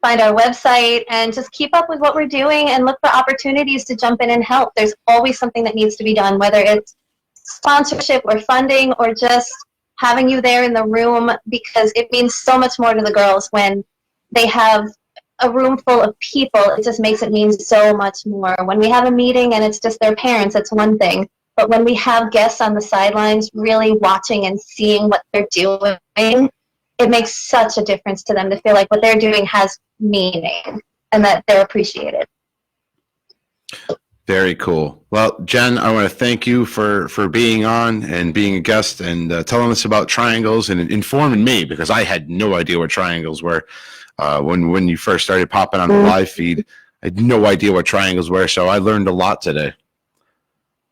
find our website, and just keep up with what we're doing and look for opportunities to jump in and help. There's always something that needs to be done, whether it's sponsorship or funding or just having you there in the room, because it means so much more to the girls when they have a room full of people. It just makes it mean so much more. When we have a meeting and it's just their parents, it's one thing. But when we have guests on the sidelines really watching and seeing what they're doing, it makes such a difference to them to feel like what they're doing has meaning and that they're appreciated. Very cool. Well, Jen, I want to thank you for being on and being a guest and telling us about triangles and informing me, because I had no idea what triangles were. When you first started popping on the live feed, I had no idea what triangles were, so I learned a lot today.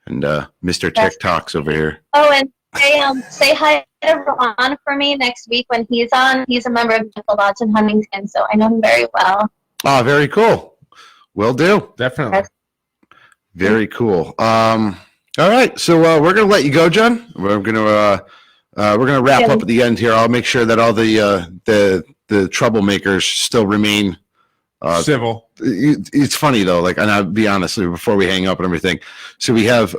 And Mr. TikTok's over here. Oh, and say hi to Ron for me next week when he's on. He's a member of the Lodge in Huntington, so I know him very well. Oh, very cool. Will do. Definitely. Very cool. All right, so we're gonna let you go, Jen. We're gonna wrap up at the end here. I'll make sure that all the troublemakers still remain civil. It's funny though, like, and I'll be honest before we hang up and everything. So we have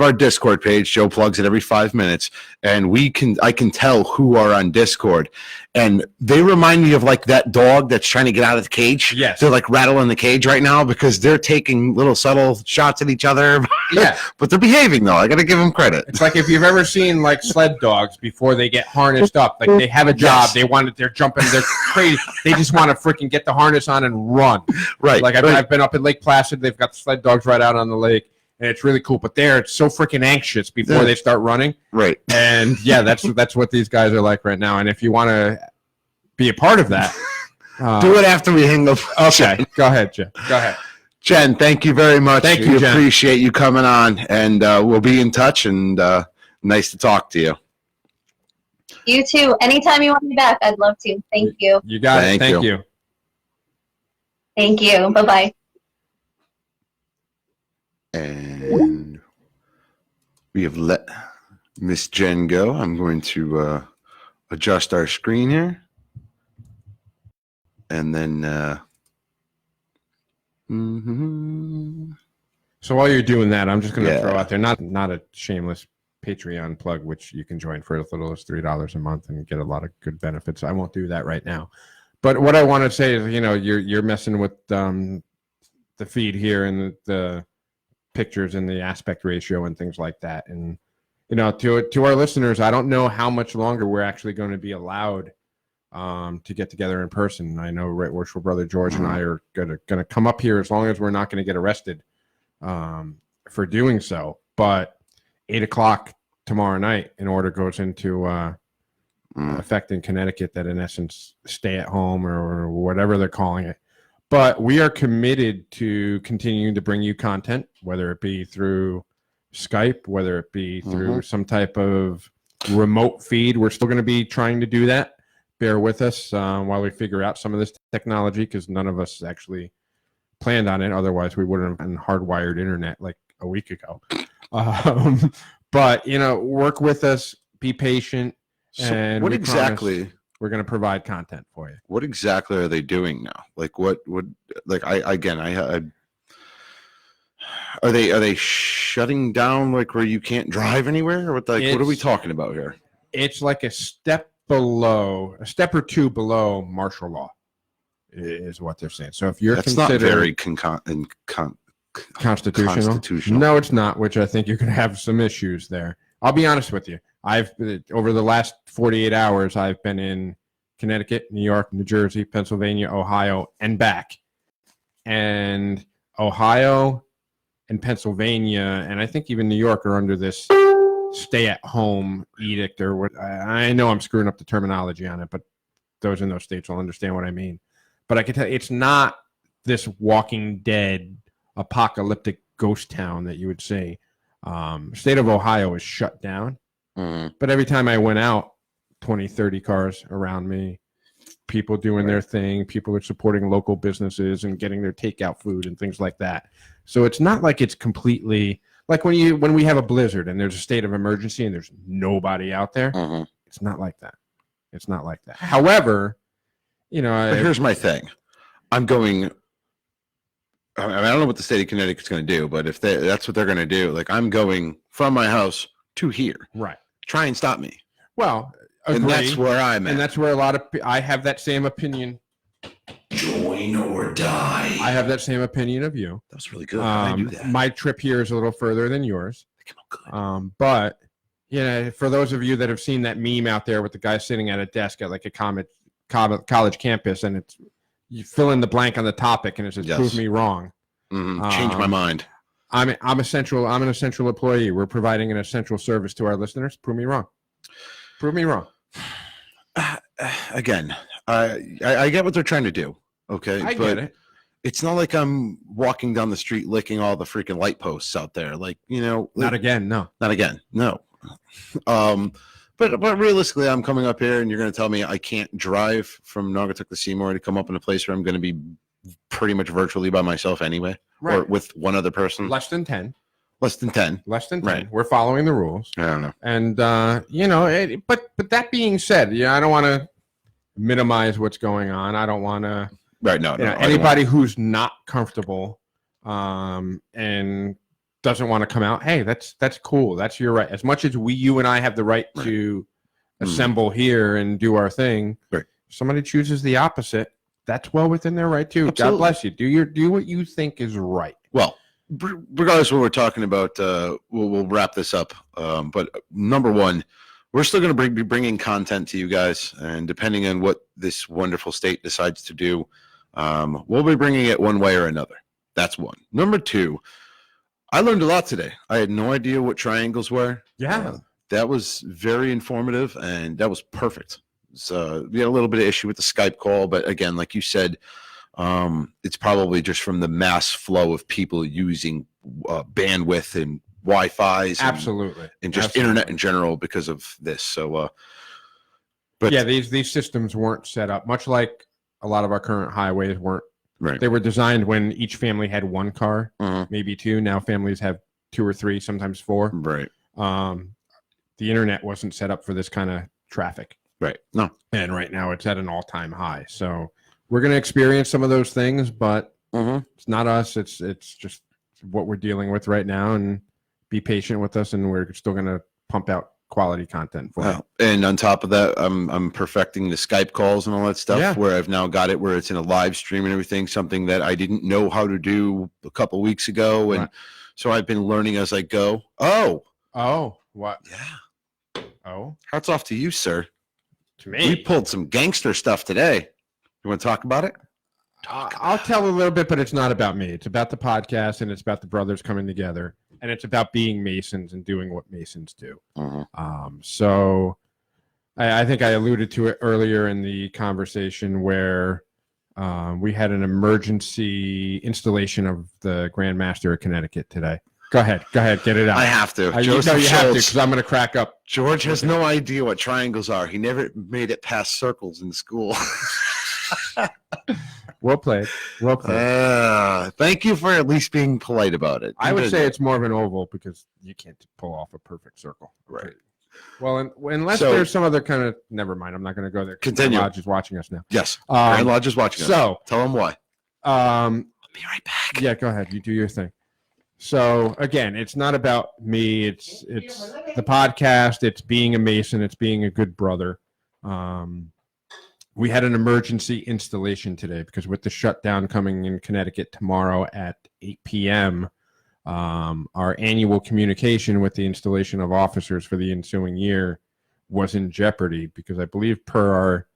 our Discord page. Joe plugs it every 5 minutes, and I can tell who are on Discord, and they remind me of like that dog that's trying to get out of the cage. Yes, they're like rattling the cage right now because they're taking little subtle shots at each other. Yeah, but they're behaving though. I got to give them credit. It's like if you've ever seen like sled dogs before they get harnessed up, like they have a job, Yes. They're jumping, they're crazy. They just want to freaking get the harness on and run. Right. Like I've been up at Lake Placid. They've got the sled dogs right out on the lake, and it's really cool. But they're so freaking anxious before they start running. Right. And yeah, that's what these guys are like right now. And if you want to be a part of that, do it after we hang up. Okay. Go ahead, Jen. Go ahead. Jen, thank you very much. Thank you, we Jen. appreciate you coming on, and we'll be in touch. And nice to talk to you. You too. Anytime you want me back, I'd love to. Thank you. You got it. Thank you. Thank you. Bye-bye. And we have let Miss Jen go. I'm going to adjust our screen here. And then So while you're doing that, I'm just going to Yeah. throw out there, not a shameless Patreon plug, which you can join for as little as $3 a month and get a lot of good benefits. I won't do that right now. But what I want to say is, you're messing with the feed here and the pictures and the aspect ratio and things like that. And to our listeners, I don't know how much longer we're actually going to be allowed to get together in person. I know Right Worshipful Brother George and I are gonna come up here as long as we're not going to get arrested for doing so. But 8:00 tomorrow night, an order goes into effect in Connecticut that in essence stay at home or whatever they're calling it. But we are committed to continuing to bring you content, whether it be through Skype, whether it be through some type of remote feed. We're still going to be trying to do that. Bear with us while we figure out some of this technology, because none of us actually planned on it. Otherwise, we wouldn't have been hardwired internet like a week ago. But, work with us, be patient. So and what exactly we're going to provide content for you. What exactly are they doing now? Like what would like I are they shutting down like where you can't drive anywhere, or what what are we talking about here? It's like a step or two below martial law is what they're saying. So if you're That's not very constitutional. No, it's not, which I think you're going to have some issues there. I'll be honest with you. Over the last 48 hours, I've been in Connecticut, New York, New Jersey, Pennsylvania, Ohio, and back. And Ohio and Pennsylvania, and I think even New York are under this stay-at-home edict, or what. I know I'm screwing up the terminology on it, but those in those states will understand what I mean. But I can tell you, it's not this Walking Dead apocalyptic ghost town that you would see. State of Ohio is shut down. Mm-hmm. But every time I went out, 20, 30 cars around me, people doing their thing, people are supporting local businesses and getting their takeout food and things like that. So it's not like it's completely like when we have a blizzard and there's a state of emergency and there's nobody out there. Mm-hmm. It's not like that. It's not like that. However, but here's my thing. I'm going. I don't know what the state of Connecticut's going to do, but if that's what they're going to do, like I'm going from my house to here. Right. Try and stop me. Well, and that's where I'm at. And that's where I have that same opinion. Join or die. I have that same opinion of you. That was really good. I knew that. My trip here is a little further than yours. But for those of you that have seen that meme out there with the guy sitting at a desk at like a college campus, and you fill in the blank on the topic, and it says, "Prove me wrong." Mm-hmm. Change my mind. I'm an essential employee. We're providing an essential service to our listeners. Prove me wrong. Prove me wrong. Again, I get what they're trying to do. Okay, I get it. It's not like I'm walking down the street licking all the freaking light posts out there. Like, not again. No, not again. No. But realistically, I'm coming up here and you're going to tell me I can't drive from Naugatuck to Seymour to come up in a place where I'm going to be pretty much virtually by myself anyway, right. Or with one other person. Less than 10. Less than 10. Less than 10. Right. We're following the rules. I don't know. And, but that being said, I don't want to minimize what's going on. I don't want to. Right. No. Anybody who's not comfortable and doesn't want to come out, hey, that's cool. That's your right. As much as you and I have the right to assemble here and do our thing, right. Somebody chooses the opposite. That's well within their right too. Absolutely. God bless you. Do what you think is right. Well, regardless of what we're talking about, we'll wrap this up. But number one, we're still going to be bringing content to you guys, and depending on what this wonderful state decides to do, we'll be bringing it one way or another. That's one. Number two, I learned a lot today. I had no idea what triangles were. Yeah. That was very informative, and that was perfect. So we had a little bit of issue with the Skype call, but again, like you said, it's probably just from the mass flow of people using bandwidth and Wi-Fi's. Absolutely. And just internet in general because of this. So, but yeah, these systems weren't set up, much like a lot of our current highways weren't. Right. They were designed when each family had one car, maybe two. Now families have 2 or 3, sometimes 4. Right. The internet wasn't set up for this kind of traffic. Right. No. And right now it's at an all-time high. So we're going to experience some of those things, but it's not us. It's just what we're dealing with right now, and be patient with us, and we're still going to pump out quality content for you. And on top of that, I'm perfecting the Skype calls and all that stuff, where I've now got it where it's in a live stream and everything, something that I didn't know how to do a couple weeks ago. And so I've been learning as I go. Oh, what? Yeah. Oh, hats off to you, sir. To me. We pulled some gangster stuff today. You want to talk about it? I'll tell a little bit, but it's not about me. It's about the podcast, and it's about the brothers coming together, and it's about being Masons and doing what Masons do. So I think I alluded to it earlier in the conversation where we had an emergency installation of the Grand Master of Connecticut today. Go ahead, get it out. I have to. You have to, because I'm going to crack up. George has no idea what triangles are. He never made it past circles in school. Well played. Thank you for at least being polite about it. I would say it's more of an oval because you can't pull off a perfect circle. Right. Well, unless there's some other kind of... Never mind. I'm not going to go there. Continue. Grand Lodge is watching us now. Yes. Grand Lodge is watching us. So... Tell them why. I'll be right back. Yeah, go ahead. You do your thing. So, again, it's not about me. It's the podcast. It's being a Mason. It's being a good brother. We had an emergency installation today because with the shutdown coming in Connecticut tomorrow at 8 p.m., our annual communication with the installation of officers for the ensuing year was in jeopardy because I believe per our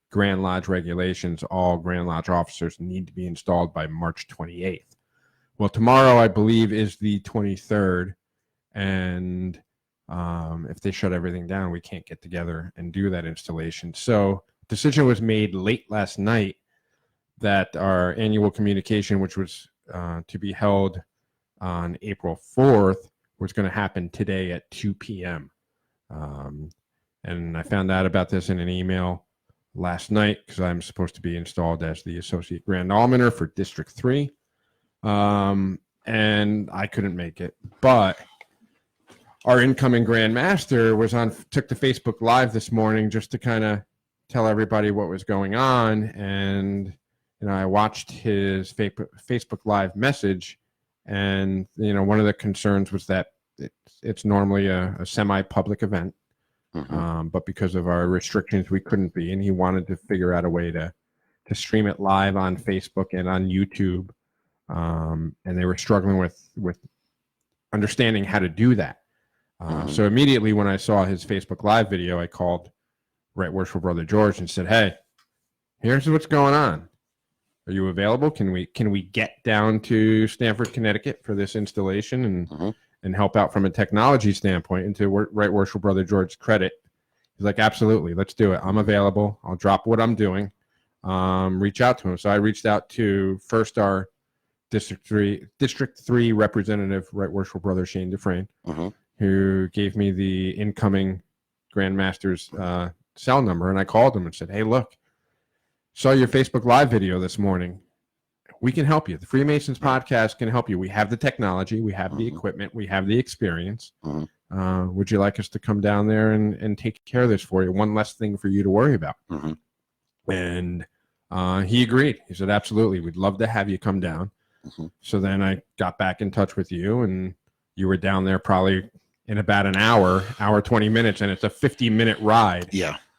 Grand Lodge regulations, all Grand Lodge officers need to be installed by March 28th. Well, tomorrow, I believe, is the 23rd, and if they shut everything down, we can't get together and do that installation. So decision was made late last night that our annual communication, which was to be held on April 4th, was going to happen today at 2 p.m. And I found out about this in an email last night because I'm supposed to be installed as the Associate Grand Almoner for District 3. And I couldn't make it. But our incoming Grand Master took to Facebook Live this morning just to kind of tell everybody what was going on. And, I watched his Facebook Live message. And, one of the concerns was that it's normally a semi-public event. Mm-hmm. But because of our restrictions, we couldn't be. And he wanted to figure out a way to stream it live on Facebook and on YouTube. And they were struggling with understanding how to do that. So immediately when I saw his Facebook Live video, I called Right Worshipful Brother George and said, "Hey, here's what's going on. Are you available? Can we get down to Stamford, Connecticut for this installation and help out from a technology standpoint?" And to Right Worshipful Brother George's credit, he's like, "Absolutely, let's do it. I'm available. I'll drop what I'm doing." Reach out to him. So I reached out to first our District 3 representative, Right Worshipful Brother Shane Dufresne, who gave me the incoming Grand Master's cell number. And I called him and said, "Hey, look, saw your Facebook Live video this morning. We can help you. The Freemasons podcast can help you. We have the technology. We have the equipment. We have the experience. Would you like us to come down there and take care of this for you? One less thing for you to worry about." And he agreed. He said, "Absolutely. We'd love to have you come down." So then I got back in touch with you, and you were down there probably in about an hour 20 minutes, and it's a 50-minute ride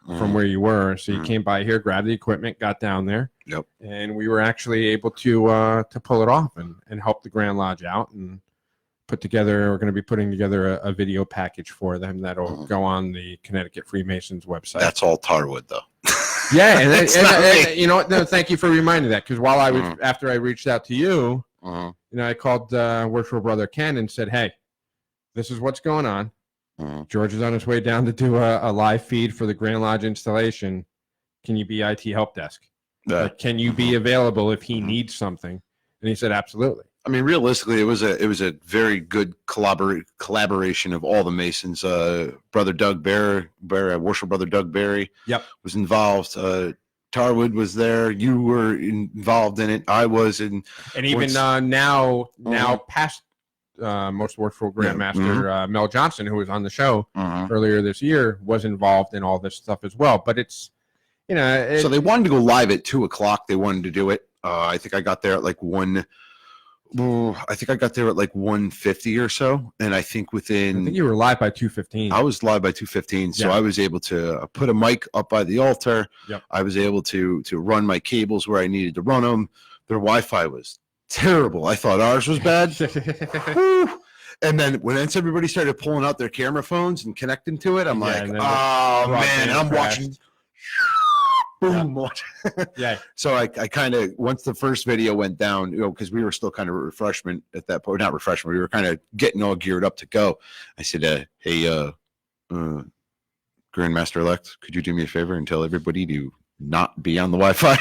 from where you were. So you came by here, grabbed the equipment, got down there, and we were actually able to pull it off and help the Grand Lodge out and we're going to be putting together a video package for them that'll go on the Connecticut Freemasons website. That's all Tarwood, though. Yeah, and you know what? No, thank you for reminding that, because while I was after I reached out to you, I called Worshipful Brother Ken and said, "Hey, this is what's going on. George is on his way down to do a live feed for the Grand Lodge installation. Can you be IT help desk? Can you be available if he needs something?" And he said, "Absolutely." I mean, realistically, it was a very good collaboration of all the Masons. Brother Doug Barry, Worshipful Brother Doug Barry, was involved. Tarwood was there. You were involved in it. I was in, and even now past most worshipful Grandmaster Mel Johnson, who was on the show earlier this year, was involved in all this stuff as well. But it's so they wanted to go live at 2:00. They wanted to do it. I think I got there at like 1:50 or so, and I think you were live by 2:15. I was live by 2:15, so I was able to put a mic up by the altar. I was able to run my cables where I needed to run them. Their Wi-Fi was terrible. I thought ours was bad. And then once everybody started pulling out their camera phones and connecting to it, I'm like, "Oh man!" And I'm watching. Boom. So I kind of, once the first video went down, because we were still kind of refreshment at that point, not refreshment, we were kind of getting all geared up to go. I said, "Hey, Grandmaster-elect, could you do me a favor and tell everybody to not be on the Wi-Fi?"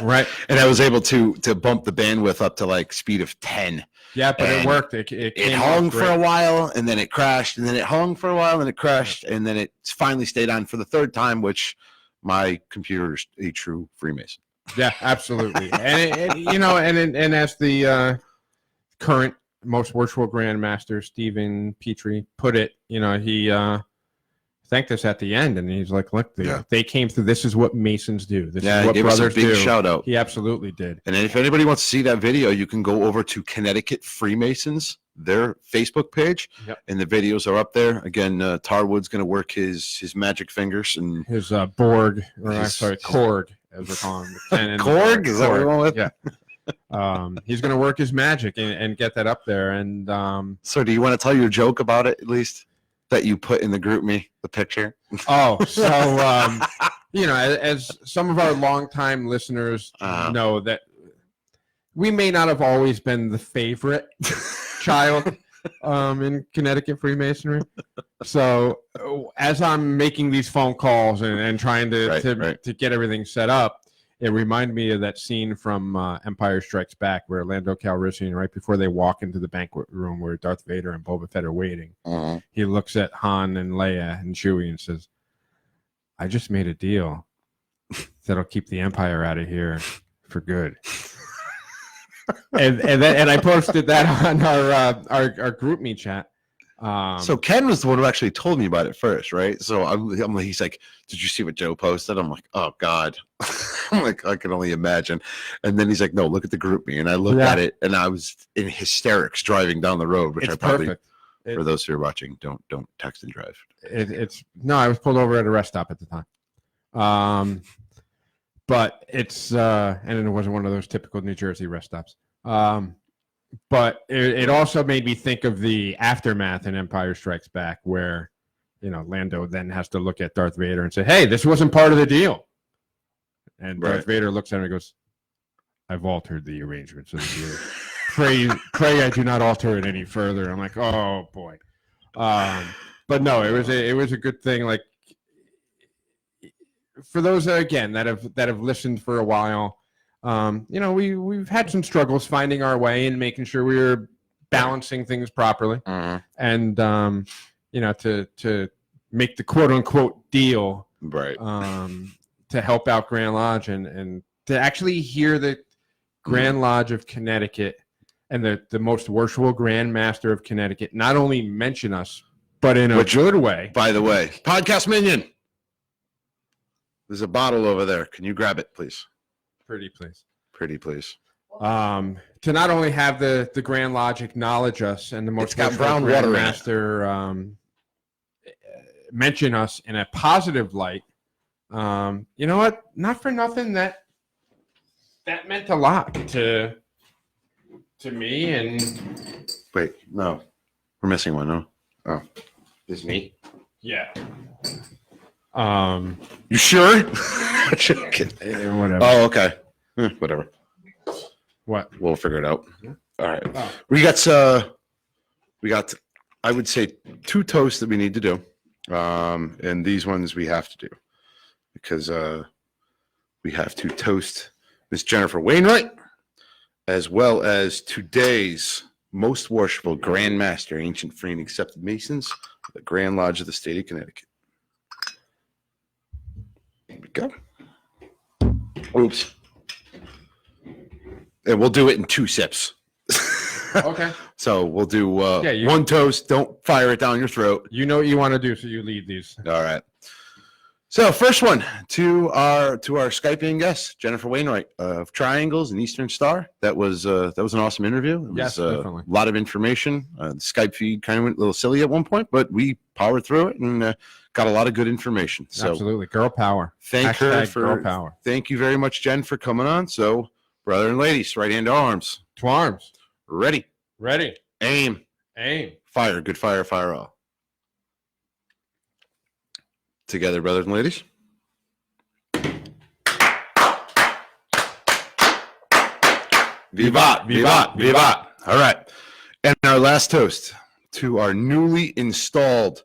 Right. And I was able to bump the bandwidth up to like speed of 10. Yeah, but it worked. It hung for a while, and then it crashed, and then it hung for a while, and it crashed, and then it finally stayed on for the third time, which my computer is a true Freemason. Yeah, absolutely. and as the current most worshipful Grand Master Stephen Petrie put it, he thanked us at the end, and he's like, "Look, they came through. This is what Masons do. This is what brothers do." Shout out. He absolutely did. And if anybody wants to see that video, you can go over to Connecticut Freemasons, their Facebook page, and the videos are up there. Again, Tarwood's going to work his magic fingers and his Korg, as we're calling him. Korg? Is that what we're going with? Yeah. He's going to work his magic and get that up there. And So do you want to tell your joke about it, at least, that you put in the group me, the picture? As some of our longtime listeners know, that we may not have always been the favorite child in Connecticut Freemasonry. So as I'm making these phone calls and trying to get everything set up, it reminded me of that scene from Empire Strikes Back where Lando Calrissian, right before they walk into the banquet room where Darth Vader and Boba Fett are waiting, he looks at Han and Leia and Chewie and says, "I just made a deal that'll keep the Empire out of here for good." and I posted that on our group me chat. So Ken was the one who actually told me about it first, right? So he's like, "Did you see what Joe posted?" I'm like, "Oh God." I'm like, I can only imagine. And then he's like, "No, look at the group me." And I looked at it and I was in hysterics driving down the road, which it's I probably, perfect. for those who are watching, don't text and drive. I was pulled over at a rest stop at the time. But it's and it wasn't one of those typical New Jersey rest stops. But it also made me think of the aftermath in Empire Strikes Back, where Lando then has to look at Darth Vader and say, "Hey, this wasn't part of the deal." And Darth Vader looks at him and goes, "I've altered the arrangements of the deal. Pray I do not alter it any further." I'm like, oh boy. But no, it was a good thing. Like, for those again that have listened for a while, we've had some struggles finding our way and making sure we were balancing things properly, and to make the quote unquote deal, right? To help out Grand Lodge and to actually hear the Grand Lodge of Connecticut and the most worshipful Grand Master of Connecticut not only mention us, but in a good way. By the way, Podcast Minion, there's a bottle over there. Can you grab it, please? Pretty please. To not only have the Grand Lodge acknowledge us and the most worshipful Grand Master mention us in a positive light. You know what? Not for nothing that meant a lot to me. And wait, no, we're missing one. No, oh, this is me. Yeah. You sure? Whatever. Oh, okay. Whatever. What? We'll figure it out. All right. Oh. We got. I would say 2 toasts that we need to do, and these ones we have to do because we have to toast Miss Jennifer Wainwright, as well as today's most worshipful Grand Master, Ancient Free and Accepted Masons, of the Grand Lodge of the State of Connecticut. Here we go. Oops. And we'll do it in 2 sips. Okay. So we'll do you- one toast. Don't fire it down your throat. You know what you want to do, so you lead these. All right. So first one to our Skypeing guest, Jennifer Wainwright of Triangles and Eastern Star. That was an awesome interview. It Yes, was definitely. a lot of information. The Skype feed kind of went a little silly at one point, but we powered through it and got a lot of good information. So Absolutely, girl power. thank her Hashtag for girl power. Thank you very much, Jen, for coming on. So, brother and ladies, right hand to arms, To arms. ready, Ready. aim, Aim. fire. Good fire, fire all. Together, brothers and ladies. Vivat, vivat, vivat. All right. And our last toast to our newly installed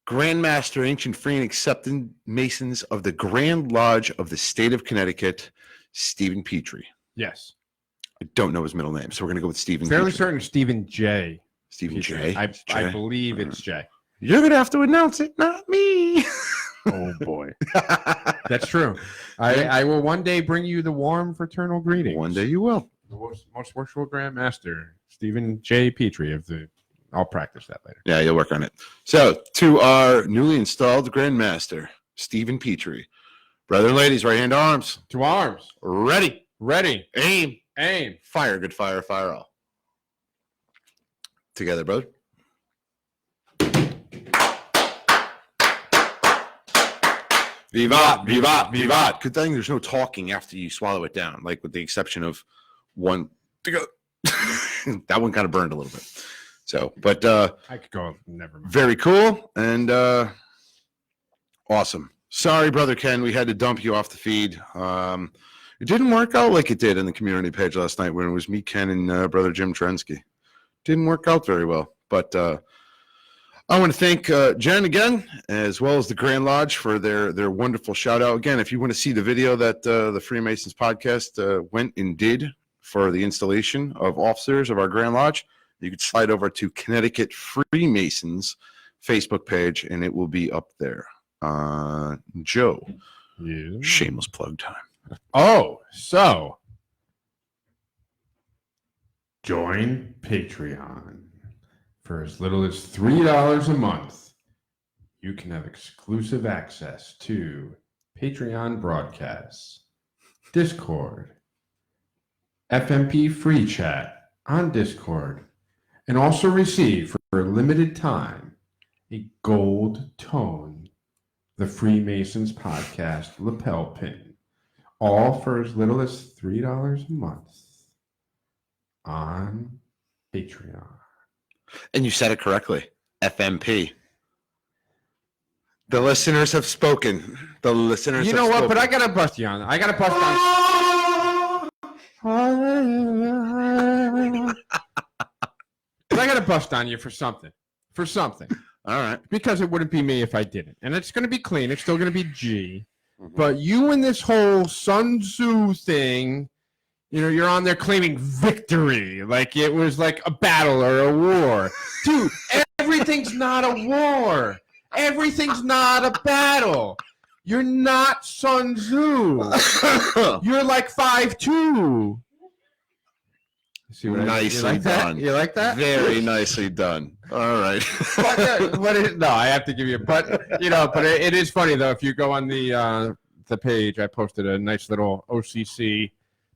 Grand Master, Ancient Free and Accepted Masons of the Grand Lodge of the State of Connecticut, Stephen Petrie. Yes. I don't know his middle name, so we're going to go with Stephen Fairly Petrie. certain Stephen J. Stephen Petrie. J. I believe it's J. You're going to have to announce it, not me. Oh, boy. That's true. I will one day bring you the warm fraternal greetings. One day you will. The most worshipful Grand Master, Stephen J. Petrie of the... I'll practice that later. Yeah, you'll work on it. So, to our newly installed Grand Master, Stephen Petrie. Brother and ladies, right hand to arms. To arms. Ready. Ready. Aim. Aim. Fire. Good fire, fire all. Together, brother. Vivat, vivat, vivat. Good thing there's no talking after you swallow it down, like with the exception of one. That one kind of burned a little bit. So, but I could go. Never mind. very cool and awesome. Sorry, Brother Ken, we had to dump you off the feed. It didn't work out like it did in the community page last night when it was me, Ken, and Brother Jim Trensky. Didn't work out very well, but I want to thank Jen again, as well as the Grand Lodge for their wonderful shout out. Again, if you want to see the video that the Freemasons podcast went and did for the installation of officers of our Grand Lodge, you could slide over to Connecticut Freemasons Facebook page, and it will be up there. Joe, shameless plug time. Oh, so join Patreon. For as little as $3 a month, you can have exclusive access to Patreon broadcasts, Discord, FMP free chat on Discord, and also receive for a limited time a gold tone, the Freemasons Podcast lapel pin, all for as little as $3 a month on Patreon. And you said it correctly. FMP. The listeners have spoken. The listeners. You know have what? spoken. But I gotta bust you on. I gotta bust on. But I gotta bust on you for something. For something. All right. Because it wouldn't be me if I didn't. And it's gonna be clean. It's still gonna be G. Mm-hmm. But you and this whole Sun Tzu thing, you know, you're on there claiming victory, like it was like a battle or a war. Dude, everything's not a war. Everything's not a battle. You're not Sun Tzu. You're like 5'2". See what Nicely done. You like that? Very nicely done. All right. No, I have to give you. But you know, but it is funny though. If you go on the page, I posted a nice little OCC.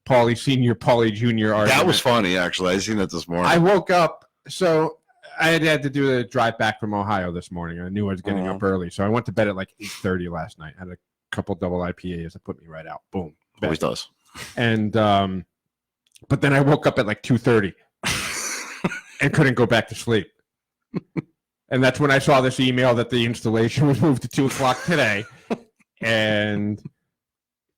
Paulie Senior, Paulie Junior argument. That was funny, actually. I seen that this morning. I woke up, so I had to do the drive back from Ohio this morning. I knew I was getting up early, so I went to bed at like 8:30 last night. I had a couple double IPAs that put me right out. Boom. Always does. And but then I woke up at like 2:30 and couldn't go back to sleep. And that's when I saw this email that the installation was moved to 2:00 today, and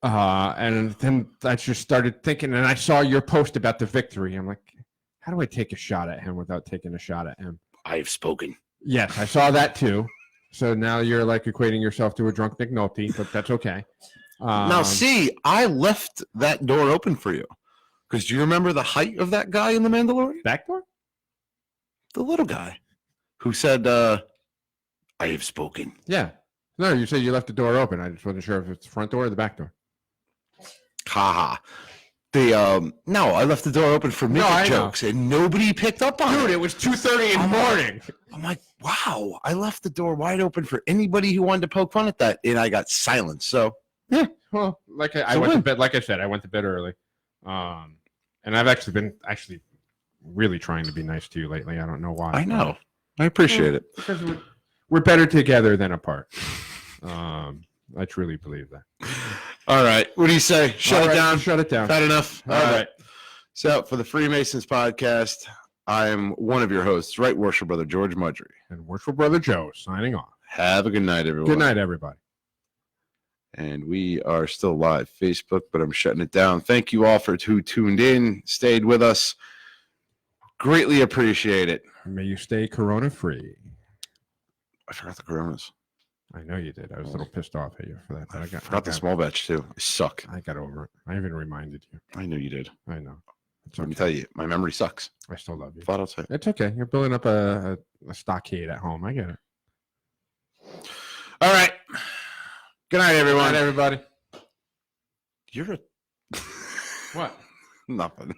then I just started thinking, and I saw your post about the victory. I'm like, how do I take a shot at him without taking a shot at him? I have spoken. Yes, I saw that too. So now you're like equating yourself to a drunk McNulty, but that's okay. Now, see, I left that door open for you. Because do you remember the height of that guy in The Mandalorian? Back door? The little guy who said, I have spoken. Yeah. No, you said you left the door open. I just wasn't sure if it's the front door or the back door. Ha ha. No, I left the door open for midget jokes, and nobody picked up on it. Dude, it was 2:30 in the morning. I'm like, wow, I left the door wide open for anybody who wanted to poke fun at that, and I got silenced. So, yeah. Well, like I went to bed. Like I said, I went to bed early, and I've actually been really trying to be nice to you lately. I don't know why. I know. I appreciate it. Because we're better together than apart. I truly believe that. All right. What do you say? Shut it down. Shut it down. Not enough. All right. So, for the Freemasons podcast, I am one of your hosts, Right Worship Brother George Mudry. And Worshipful Brother Joe signing off. Have a good night, everyone. Good night, everybody. And we are still live Facebook, but I'm shutting it down. Thank you all for who tuned in, stayed with us. Greatly appreciate it. May you stay corona free. I forgot the Coronas. I know you did. I was a little pissed off at you for that. But I forgot the small batch too. I suck. I got over it. I even reminded you. I knew you did. I know. It's Let me okay. tell you, my memory sucks. I still love you. Flat out say. It's okay. You're building up a stockade at home. I get it. All right. Good night, everyone. Good night, everybody. You're a What? nothing.